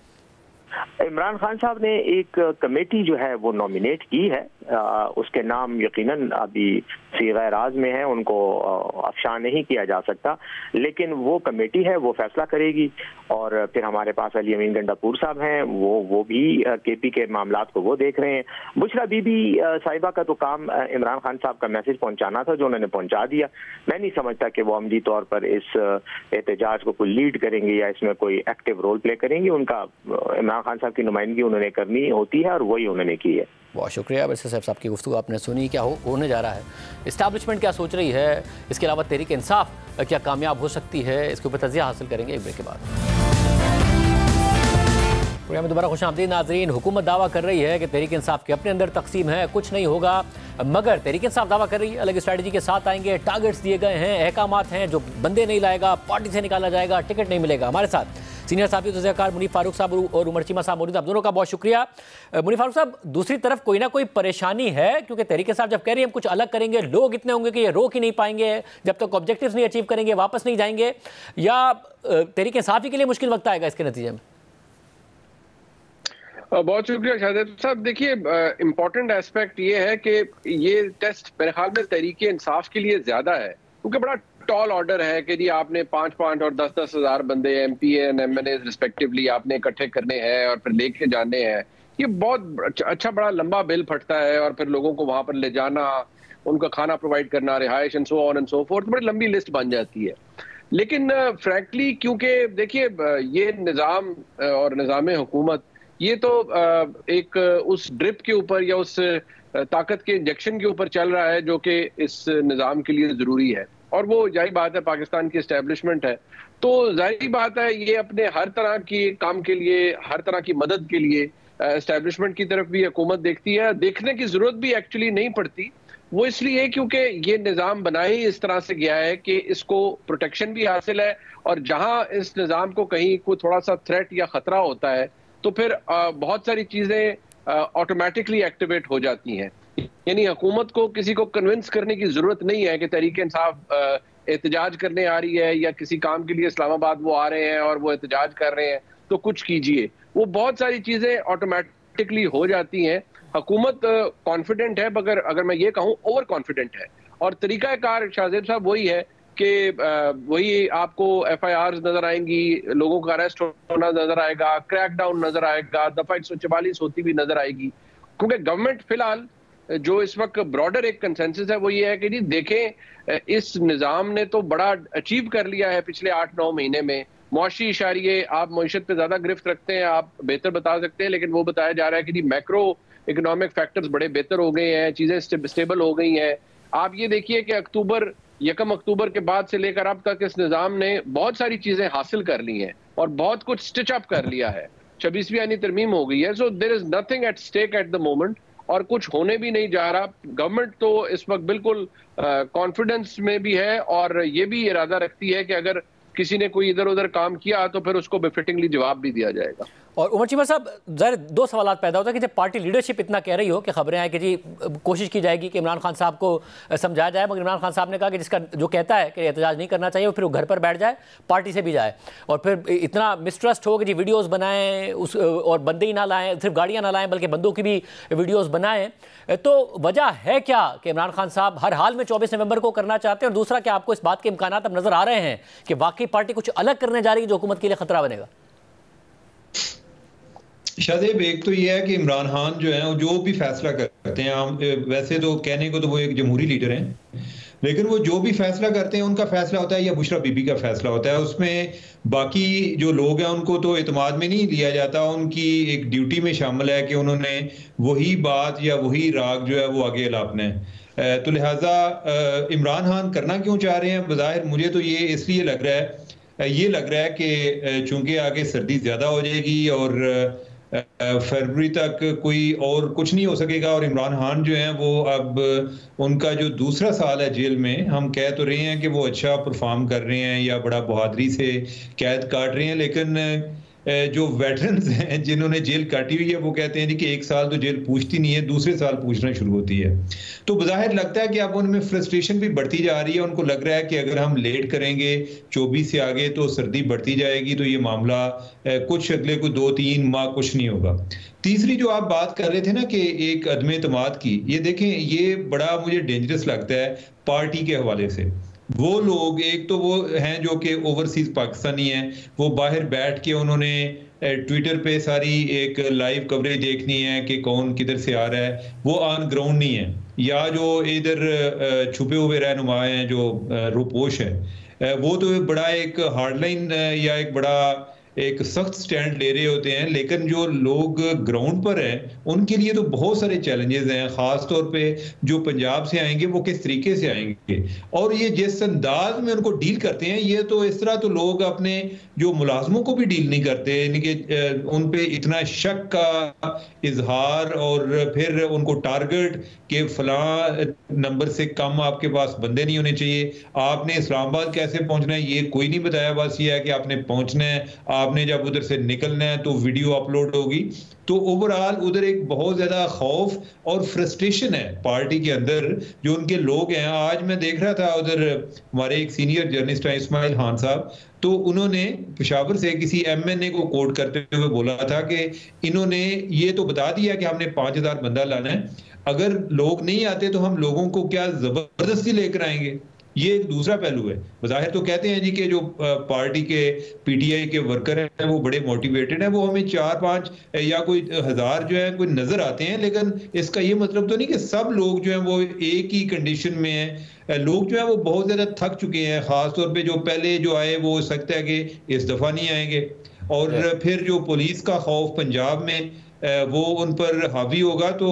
इमरान खान साहब ने एक कमेटी जो है वो नॉमिनेट की है, उसके नाम यकीनन अभी सीगा राज में है, उनको अफशा नहीं किया जा सकता, लेकिन वो कमेटी है वो फैसला करेगी। और फिर हमारे पास अली अमीन गंडापुर साहब हैं, वो भी केपी के मामलात को वो देख रहे हैं। बुशरा बीबी साहिबा का तो काम इमरान खान साहब का मैसेज पहुंचाना था, जो उन्होंने पहुंचा दिया। मैं नहीं समझता कि वो अमली तौर पर इस एहतजाज को कोई लीड करेंगे या इसमें कोई एक्टिव रोल प्ले करेंगे। उनका इमरान खान साहब की नुमाइंदगी उन्होंने करनी होती है और वही उन्होंने की है। बहुत शुक्रिया वैसे साहब की गुफ्तगू आपने सुनी। क्या होने जा रहा है, इस्टेब्लिशमेंट क्या सोच रही है, इसके अलावा तहरीक इंसाफ क्या कामयाब हो सकती है, इसके ऊपर तजिया हासिल करेंगे एक ब्रेक के बाद। प्रोग्राम में दोबारा खुशामदीद नाज़रीन। हुकूमत दावा कर रही है कि तहरीक इंसाफ के अपने अंदर तकसीम है, कुछ नहीं होगा, मगर तहरीक इंसाफ दावा कर रही है अलग स्ट्रैटेजी के साथ आएंगे, टारगेट्स दिए गए हैं, अहकामात हैं, जो बंदे नहीं लाएगा पार्टी से निकाला जाएगा, टिकट नहीं मिलेगा। हमारे साथ सीनियर साथी तज़कियाकार मुनीफ फारूक साहब और उमर चीमा साहब मौजूद। आप दोनों का बहुत शुक्रिया। मुनीफ फारूक साहब, दूसरी तरफ कोई ना कोई परेशानी है, क्योंकि तहरीक इंसाफ जब कह रही है हम कुछ अलग करेंगे, लोग इतने होंगे कि ये रोक ही नहीं पाएंगे, जब तक ऑब्जेक्टिव्स नहीं अचीव करेंगे वापस नहीं जाएंगे, या तहरीक इंसाफ ही के लिए मुश्किल वक्त आएगा इसके नतीजे में? बहुत शुक्रिया शाहिद साहब। देखिए, इम्पोर्टेंट एस्पेक्ट ये है कि ये टेस्ट मेरे ख्याल में तहरीक इंसाफ के लिए ज्यादा है, क्योंकि बड़ा टॉल ऑर्डर है कि जी आपने 5-5 और 10-10 हज़ार बंदे MP एंड MNA रिस्पेक्टिवली आपने इकट्ठे करने हैं और फिर लेके जाने हैं। ये बहुत अच्छा बड़ा लंबा बिल फटता है, और फिर लोगों को वहां पर ले जाना, उनका खाना प्रोवाइड करना, रिहाइश and so on and so forth, बड़ी लंबी लिस्ट बन जाती है। लेकिन फ्रैंकली क्योंकि देखिए ये निज़ाम और निज़ाम हुकूमत ये तो एक उस ड्रिप के ऊपर या उस ताकत के इंजेक्शन के ऊपर चल रहा है जो कि इस निज़ाम के लिए ज़रूरी है, और वो जाहिर बात है पाकिस्तान की एस्टेब्लिशमेंट है, तो जाहिर बात है ये अपने हर तरह की काम के लिए, हर तरह की मदद के लिए एस्टेब्लिशमेंट की तरफ भी हुकूमत देखती है। देखने की जरूरत भी एक्चुअली नहीं पड़ती, वो इसलिए क्योंकि ये निज़ाम बना ही इस तरह से गया है कि इसको प्रोटेक्शन भी हासिल है, और जहां इस निज़ाम को कहीं कोई थोड़ा सा थ्रेट या खतरा होता है तो फिर बहुत सारी चीजें ऑटोमेटिकली एक्टिवेट हो जाती हैं। यानी हुकूमत को किसी को कन्विंस करने की जरूरत नहीं है कि तहरीक इंसाफ एहतजाज करने आ रही है या किसी काम के लिए इस्लामाबाद वो आ रहे हैं और वो एहतजाज कर रहे हैं तो कुछ कीजिए। वो बहुत सारी चीजें ऑटोमेटिकली हो जाती हैं। हुकूमत कॉन्फिडेंट है, मगर अगर मैं ये कहूँ ओवर कॉन्फिडेंट है, और तरीकाकार शाहजेब साहब वही है कि वही आपको FIRs नजर आएंगी, लोगों का अरेस्ट होना नजर आएगा, क्रैकडाउन नजर आएगा, दफा 144 होती भी नजर आएगी। क्योंकि गवर्नमेंट फिलहाल जो इस वक्त ब्रॉडर एक कंसेंसस है वो ये है कि जी देखें इस निज़ाम ने तो बड़ा अचीव कर लिया है पिछले 8-9 महीने में। मुआशी इशारिये आप मईशत पे ज्यादा गिरफ्त रखते हैं, आप बेहतर बता सकते हैं, लेकिन वो बताया जा रहा है कि जी मैक्रो इकोनॉमिक फैक्टर्स बड़े बेहतर हो गए हैं, चीजें स्टेबल हो गई हैं। आप ये देखिए कि 1 अक्टूबर के बाद से लेकर अब तक इस निज़ाम ने बहुत सारी चीजें हासिल कर ली हैं और बहुत कुछ स्टिच अप कर लिया है। 26वीं यानी तरमीम हो गई है। So there is nothing at stake at the moment, और कुछ होने भी नहीं जा रहा। गवर्नमेंट तो इस वक्त बिल्कुल कॉन्फिडेंस में भी है, और ये भी इरादा रखती है कि अगर किसी ने कोई इधर उधर काम किया तो फिर उसको बेफिटिंगली जवाब भी दिया जाएगा। और उमर चीमा साहब, ज़ाहिर 2 सवाल पैदा होता है कि जब पार्टी लीडरशिप इतना कह रही हो कि खबरें आए कि जी कोशिश की जाएगी कि इमरान खान साहब को समझाया जाए, मगर इमरान खान साहब ने कहा कि जिसका जो कहता है कि एहतजाज नहीं करना चाहिए वो फिर वो घर पर बैठ जाए, पार्टी से भी जाए, और फिर इतना मिसट्रस्ट हो कि जी वीडियोज़ बनाएं उस और बंदे ही ना लाएँ, सिर्फ गाड़ियाँ ना लाएँ बल्कि बंदों की भी वीडियोज़ बनाएँ। तो वजह है क्या कि इमरान खान साहब हर हाल में 24 नवंबर को करना चाहते हैं, और दूसरा क्या आपको इस बात के इम्कान अब नज़र आ रहे हैं कि वाकई पार्टी कुछ अलग करने जा रही है जो हुकूमत के लिए खतरा बनेगा? शाहजेब, एक तो ये है कि इमरान खान जो है जो भी फैसला करते हैं, वैसे तो कहने को तो वो एक जमहूरी लीडर हैं, लेकिन वो जो भी फैसला करते हैं उनका फैसला होता है या बुशरा बीबी का फैसला होता है, उसमें बाकी जो लोग हैं उनको तो इत्मीनान में नहीं लिया जाता। उनकी एक ड्यूटी में शामिल है कि उन्होंने वही बात या वही राग जो है वो आगे अलापना है। तो लिहाजा इमरान खान करना क्यों चाह रहे हैं, बज़ाहिर मुझे तो ये इसलिए लग रहा है कि चूंकि आगे सर्दी ज़्यादा हो जाएगी और फरवरी तक कोई और कुछ नहीं हो सकेगा, और इमरान खान जो हैं वो अब उनका जो दूसरा साल है जेल में, हम कह तो रहे हैं कि वो अच्छा परफॉर्म कर रहे हैं या बड़ा बहादुरी से कैद काट रहे हैं, लेकिन जो वेटरन्स हैं जिन्होंने जेल काटी हुई है वो कहते हैं कि एक साल तो जेल पूछती नहीं है, दूसरे साल पूछना शुरू होती है। तो बज़ाहिर लगता है कि अब उनमें फ्रस्ट्रेशन भी बढ़ती जा रही है। उनको लग रहा है कि अगर हम लेट करेंगे 24 से आगे तो सर्दी बढ़ती जाएगी, तो ये मामला कुछ अगले को 2-3 माह कुछ नहीं होगा। तीसरी जो आप बात कर रहे थे ना कि एक अदम एतमाद की, ये देखें ये बड़ा मुझे डेंजरस लगता है पार्टी के हवाले से। वो लोग एक तो वो हैं जो कि ओवरसीज पाकिस्तानी हैं, वो बाहर बैठ के उन्होंने ट्विटर पे सारी एक लाइव कवरेज देखनी है कि कौन किधर से आ रहा है, वो ऑन ग्राउंड नहीं है। या जो इधर छुपे हुए रहनुमा हैं जो रुपोश है, वो तो बड़ा एक हार्डलाइन या एक बड़ा एक सख्त स्टैंड ले रहे होते हैं, लेकिन जो लोग ग्राउंड पर हैं उनके लिए तो बहुत सारे चैलेंजेस हैं। खास तौर पे जो पंजाब से आएंगे वो किस तरीके से आएंगे और ये जिस अंदाज में उनको डील करते हैं, ये तो इस तरह तो लोग अपने जो मुलाजमों को भी डील नहीं करते, यानी कि उन पे इतना शक का इजहार और फिर उनको टारगेट के फलां नंबर से कम आपके पास बंदे नहीं होने चाहिए, आपने इस्लामाबाद कैसे पहुंचना है ये कोई नहीं बताया, बस ये है कि आपने पहुंचना है, आपने जब उधर से निकलना है तो वीडियो अपलोड होगी। तो ओवरऑल उधर एक बहुत ज्यादा खौफ और फ्रस्ट्रेशन है पार्टी के अंदर जो उनके लोग हैं। आज मैं देख रहा था उधर हमारे एक सीनियर जर्नलिस्ट हैं इस्माइल खान साहब, तो उन्होंने पेशावर से किसी MNA को कोट करते हुए बोला था कि इन्होंने ये तो बता दिया कि हमने 5000 बंदा लाना है, अगर लोग नहीं आते तो हम लोगों को क्या जबरदस्ती लेकर आएंगे। ये एक दूसरा पहलू है। बज़ाहिर तो कहते हैं जी कि जो पार्टी के PTI के वर्कर हैं वो बड़े मोटिवेटेड हैं, वो हमें 4-5 या कोई 1000 जो है कोई नजर आते हैं, लेकिन इसका ये मतलब तो नहीं कि सब लोग जो हैं वो एक ही कंडीशन में हैं। लोग जो है वो बहुत ज्यादा थक चुके हैं, खासतौर पे जो पहले जो आए वो हो सकता है कि इस दफा नहीं आएंगे, और फिर जो पुलिस का खौफ पंजाब में वो उन पर हावी होगा। तो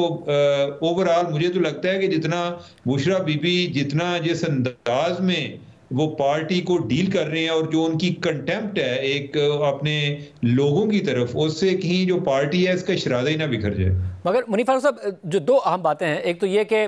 ओवरऑल मुझे तो लगता है कि जितना बुशरा बीबी जितना जिस अंदाज में वो पार्टी को डील कर रहे हैं और जो उनकी कंटेम्प्ट है एक अपने लोगों की तरफ, उससे कहीं जो पार्टी है इसका शरादा ही ना बिखर जाए। मगर मुनीर फारूक साहब, जो दो अहम बातें हैं, एक तो ये कि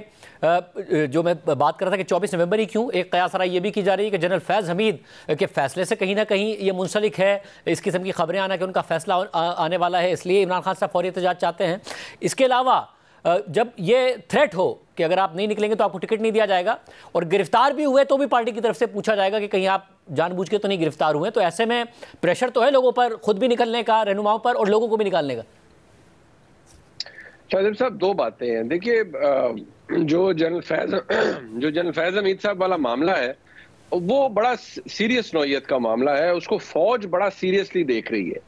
जो मैं बात कर रहा था कि 24 नवंबर ही क्यों, एक कयास राय ये भी की जा रही है कि जनरल फैज़ हमीद के फैसले से कहीं ना कहीं ये मुंसलिक है, इस किस्म की खबरें आना कि उनका फैसला आने वाला है, इसलिए इमरान खान साहब फौरी एहतजाज चाहते हैं। इसके अलावा जब ये थ्रेट हो कि अगर आप नहीं निकलेंगे तो आपको टिकट नहीं दिया जाएगा, और गिरफ्तार भी हुए तो भी पार्टी की तरफ से पूछा जाएगा कि कहीं आप जानबूझ के तो नहीं गिरफ्तार हुए, तो ऐसे में प्रेशर तो है लोगों पर, खुद भी निकलने का, रहनुमाओं पर, और लोगों को भी निकालने का। शाहजेब साहब, दो बातें हैं। देखिए, जो जनरल फैज हमीद साहब वाला मामला है वो बड़ा सीरियस नौयत का मामला है, उसको फौज बड़ा सीरियसली देख रही है।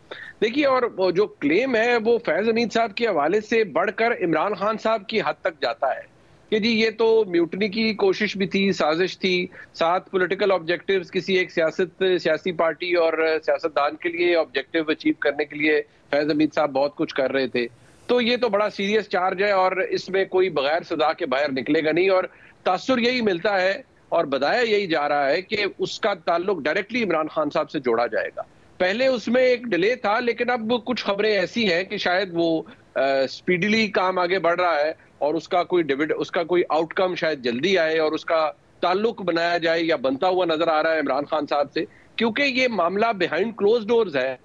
देखिए, और जो क्लेम है वो फैज हमीद साहब के हवाले से बढ़कर इमरान खान साहब की हद तक जाता है कि जी ये तो म्यूटनी की कोशिश भी थी, साजिश थी, साथ पॉलिटिकल ऑब्जेक्टिव्स किसी एक सियासी पार्टी और सियासतदान के लिए ऑब्जेक्टिव अचीव करने के लिए फैज हमीद साहब बहुत कुछ कर रहे थे। तो ये तो बड़ा सीरियस चार्ज है और इसमें कोई बगैर सजा के बाहर निकलेगा नहीं, और तासुर यही मिलता है और बताया यही जा रहा है कि उसका ताल्लुक डायरेक्टली इमरान खान साहब से जोड़ा जाएगा। पहले उसमें एक डिले था, लेकिन अब कुछ खबरें ऐसी हैं कि शायद वो स्पीडीली काम आगे बढ़ रहा है और उसका कोई आउटकम शायद जल्दी आए और उसका ताल्लुक बनाया जाए या बनता हुआ नजर आ रहा है इमरान खान साहब से, क्योंकि ये मामला बिहाइंड क्लोज डोर्स है।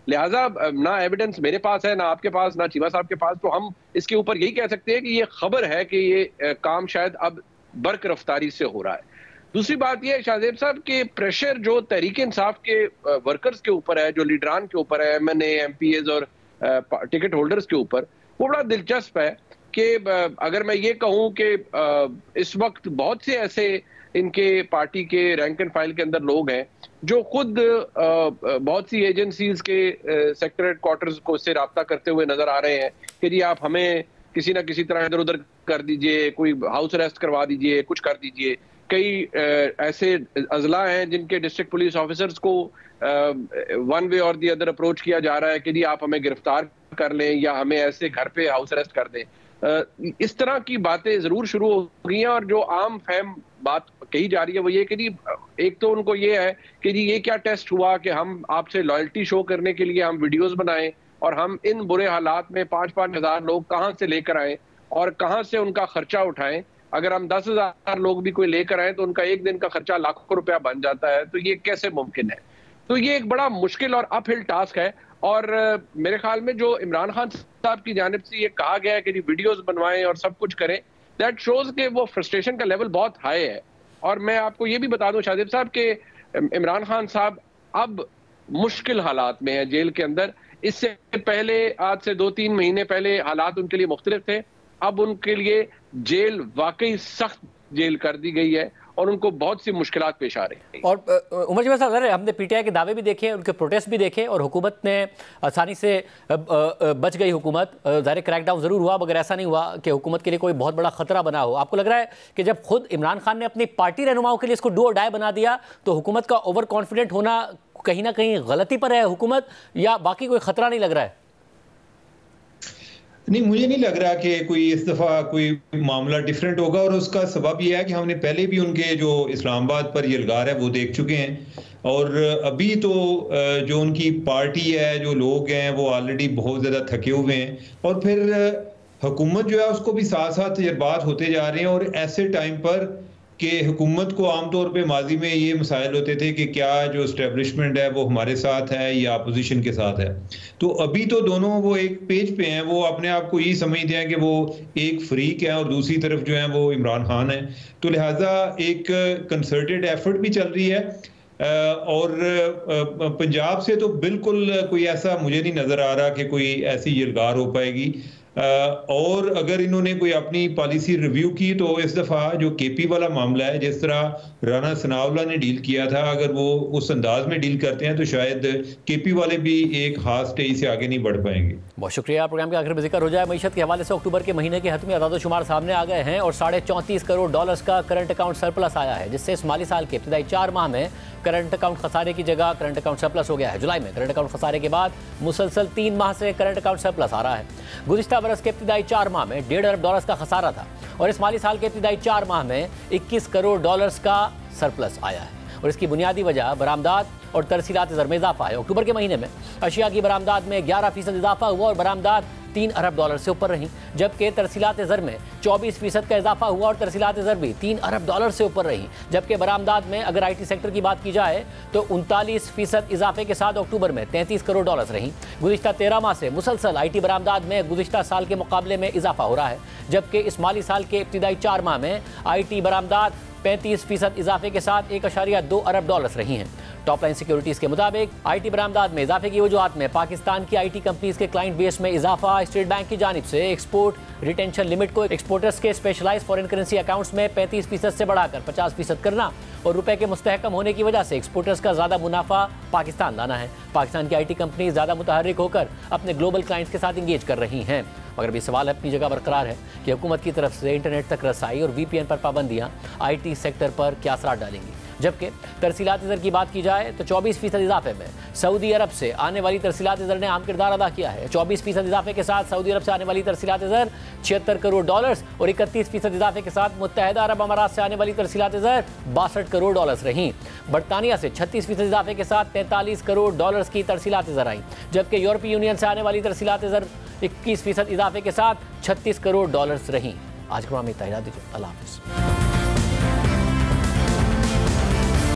लिहाजा ना एविडेंस मेरे पास है, ना आपके पास, ना चीमा साहब के पास, तो हम इसके ऊपर यही कह सकते हैं कि ये खबर है कि ये काम शायद अब बर्क रफ्तारी से हो रहा है। दूसरी बात यह है शाहजेब साहब के प्रेशर जो तहरीक इंसाफ के वर्कर्स के ऊपर है, जो लीडरान के ऊपर है, MNA, MPAs और टिकट होल्डर्स के ऊपर, वो बड़ा दिलचस्प है कि अगर मैं ये कहूं कि इस वक्त बहुत से ऐसे इनके पार्टी के रैंक एंड फाइल के अंदर लोग हैं जो खुद बहुत सी एजेंसीज के सेक्रेटरी क्वार्टर्स को इससे राब्ता करते हुए नजर आ रहे हैं कि जी आप हमें किसी ना किसी तरह इधर उधर कर दीजिए, कोई हाउस अरेस्ट करवा दीजिए, कुछ कर दीजिए। कई ऐसे अजला हैं जिनके डिस्ट्रिक्ट पुलिस ऑफिसर्स को वन वे और दी अदर अप्रोच किया जा रहा है कि जी आप हमें गिरफ्तार कर लें या हमें ऐसे घर पे हाउस अरेस्ट कर दें। इस तरह की बातें जरूर शुरू हो गई हैं और जो आम फहम बात कही जा रही है वो ये कि जी एक तो उनको ये है कि जी ये क्या टेस्ट हुआ कि हम आपसे लॉयल्टी शो करने के लिए हम वीडियोस बनाएं और हम इन बुरे हालात में 5-5 हज़ार लोग कहां से लेकर आए और कहां से उनका खर्चा उठाएं। अगर हम 10,000 लोग भी कोई लेकर आए तो उनका एक दिन का खर्चा लाखों रुपया बन जाता है, तो ये कैसे मुमकिन है? तो ये एक बड़ा मुश्किल और अपहिल टास्क है। और मेरे ख्याल में जो इमरान खान साहब की जानिब से ये कहा गया है कि वीडियोस बनवाएं और सब कुछ करें, दैट शोज के वो फ्रस्ट्रेशन का लेवल बहुत हाई है। और मैं आपको ये भी बता दूं शाहजेब साहब के इमरान खान साहब अब मुश्किल हालात में है जेल के अंदर। इससे पहले आज से 2-3 महीने पहले हालात उनके लिए मुख्तलिफ थे, अब उनके लिए जेल वाकई सख्त जेल कर दी गई है और उनको बहुत सी मुश्किलात पेश आ रही हैं। और उमर जी साहब, हमने पीटीआई के दावे भी देखे, उनके प्रोटेस्ट भी देखे और हुकूमत ने आसानी से बच गई। हुकूमत ज़ाहिर क्रैकडाउन ज़रूर हुआ मगर ऐसा नहीं हुआ कि हुकूमत के लिए कोई बहुत बड़ा खतरा बना हो। आपको लग रहा है कि जब खुद इमरान खान ने अपनी पार्टी रहनुमाओं के लिए इसको डू और डाई बना दिया तो हुकूमत का ओवर कॉन्फिडेंट होना कहीं ना कहीं गलती पर है हुकूमत, या बाकी कोई खतरा नहीं लग रहा है? नहीं, मुझे नहीं लग रहा कि कोई इस दफ़ा कोई मामला डिफरेंट होगा और उसका सबब यह है कि हमने पहले भी उनके जो इस्लामाबाद पर ये इल्गार है वो देख चुके हैं और अभी तो जो उनकी पार्टी है, जो लोग हैं वो ऑलरेडी बहुत ज़्यादा थके हुए हैं और फिर हुकूमत जो है उसको भी साथ साथ तजर्बात होते जा रहे हैं। और ऐसे टाइम पर कि हुकूमत को आमतौर पे माजी में ये मसाइल होते थे कि क्या जो इस्टेब्लिशमेंट है वो हमारे साथ है या अपोजिशन के साथ है, तो अभी तो दोनों वो एक पेज पे हैं, वो अपने आप को ये समझते हैं कि वो एक फ्रीक है और दूसरी तरफ जो है वो इमरान खान है। तो लिहाजा एक कंसर्टेड एफर्ट भी चल रही है और पंजाब से तो बिल्कुल कोई ऐसा मुझे नहीं नज़र आ रहा कि कोई ऐसी यलगार हो पाएगी। और अगर इन्होंने कोई अपनी पॉलिसी रिव्यू की तो इस दफ़ा जो केपी वाला मामला है, जिस तरह राना सनाउल्लाह ने डील किया था, अगर वो उस अंदाज में डील करते हैं तो शायद केपी वाले भी एक खास स्टेज से आगे नहीं बढ़ पाएंगे। बहुत शुक्रिया। प्रोग्राम के आखिर में जिक्र हो जाए मईशत के हवाले से अक्टूबर के महीने के हतमी अदाद-ओ-शुमार सामने आ गए हैं और $34.5 करोड़ का करंट अकाउंट सरप्लस आया है, जिससे इस माली साल के इब्तिदाई 4 माह में करंट अकाउंट खसारे की जगह करंट अकाउंट सरप्लस हो गया है। जुलाई में करंट अकाउंट खसारे के बाद मुसलसल 3 माह से करंट अकाउंट सरप्लस आ रहा है। गुज़िश्ता बरस के इब्तिदाई 4 माह में $1.5 अरब का खसारा था और इस माली साल के इब्तिदाई 4 माह में $21 करोड़ का सरप्लस आया है और इसकी बुनियादी वजह बरामदात और तरसीलात ज़र में इजाफा है। अक्टूबर के महीने में अशिया की बरामदात में 11% इजाफा हुआ और बरामदात $3 अरब से ऊपर रही, जबकि तरसीलात ज़र में 24% का इजाफा हुआ और तरसीलात ज़र भी $3 अरब से ऊपर रही। जबकि बरामदात में अगर IT सेक्टर की बात की जाए तो 39% इजाफे के साथ अक्टूबर में $33 करोड़ रही। गुज़िश्ता 13 माह से मुसलसल IT बरामदात में गुज़िश्ता साल के मुकाबले में इजाफा हो रहा है, जबकि इस माली साल के इब्तिदाई 4 माह में IT बरामदात 35% इजाफे के साथ $1.2 अरब रही हैं। टॉप लाइन सिक्योरिटीज़ के मुताबिक IT बरामदात में इजाफे की वजूहात में पाकिस्तान की IT कंपनीज के क्लाइंट बेस में इजाफा, स्टेट बैंक की जानिब से एक्सपोर्ट रिटेंशन लिमिट को एक्सपोर्टर्स के स्पेशलाइज्ड फॉरेन करेंसी अकाउंट्स में 35% से बढ़ाकर 50% करना और रुपए के मुस्तहकम होने की वजह से एक्सपोर्टर्स का ज़्यादा मुनाफा पाकिस्तान लाना है। पाकिस्तान की IT कंपनी ज़्यादा मुतहर्रिक होकर अपने ग्लोबल क्लाइंट्स के साथ इंगेज कर रही हैं। मगर भी सवाल अपनी जगह बरकरार है कि हुकूमत की तरफ से इंटरनेट तक रसाई और VPN पर पाबंदियाँ IT सेक्टर पर क्या असर डालेंगी। जबकि तरसीलात ज़र की बात की जाए तो 24% इजाफे में सऊदी अरब से आने वाली तरसीलात ज़र ने अहम किरदार अदा किया है। 24% इजाफे के साथ सऊदी अरब से आने वाली तरसीलात ज़र $76 करोड़ और 31% इजाफे के साथ मुत्तहदा अरब अमारात से आने वाली तरसीलात ज़र $62 करोड़ रहीं। बरतानिया से 36% इजाफे के साथ $43 करोड़ की तरसीलात ज़र आई, जबकि यूरोपीय यूनियन से आने वाली तरसीलात ज़र 21% इजाफे के साथ $36 करोड़ रहीं। आज के प्रोग्राम में इतना ही दीजिए। अल्लाह हाफ़िज़।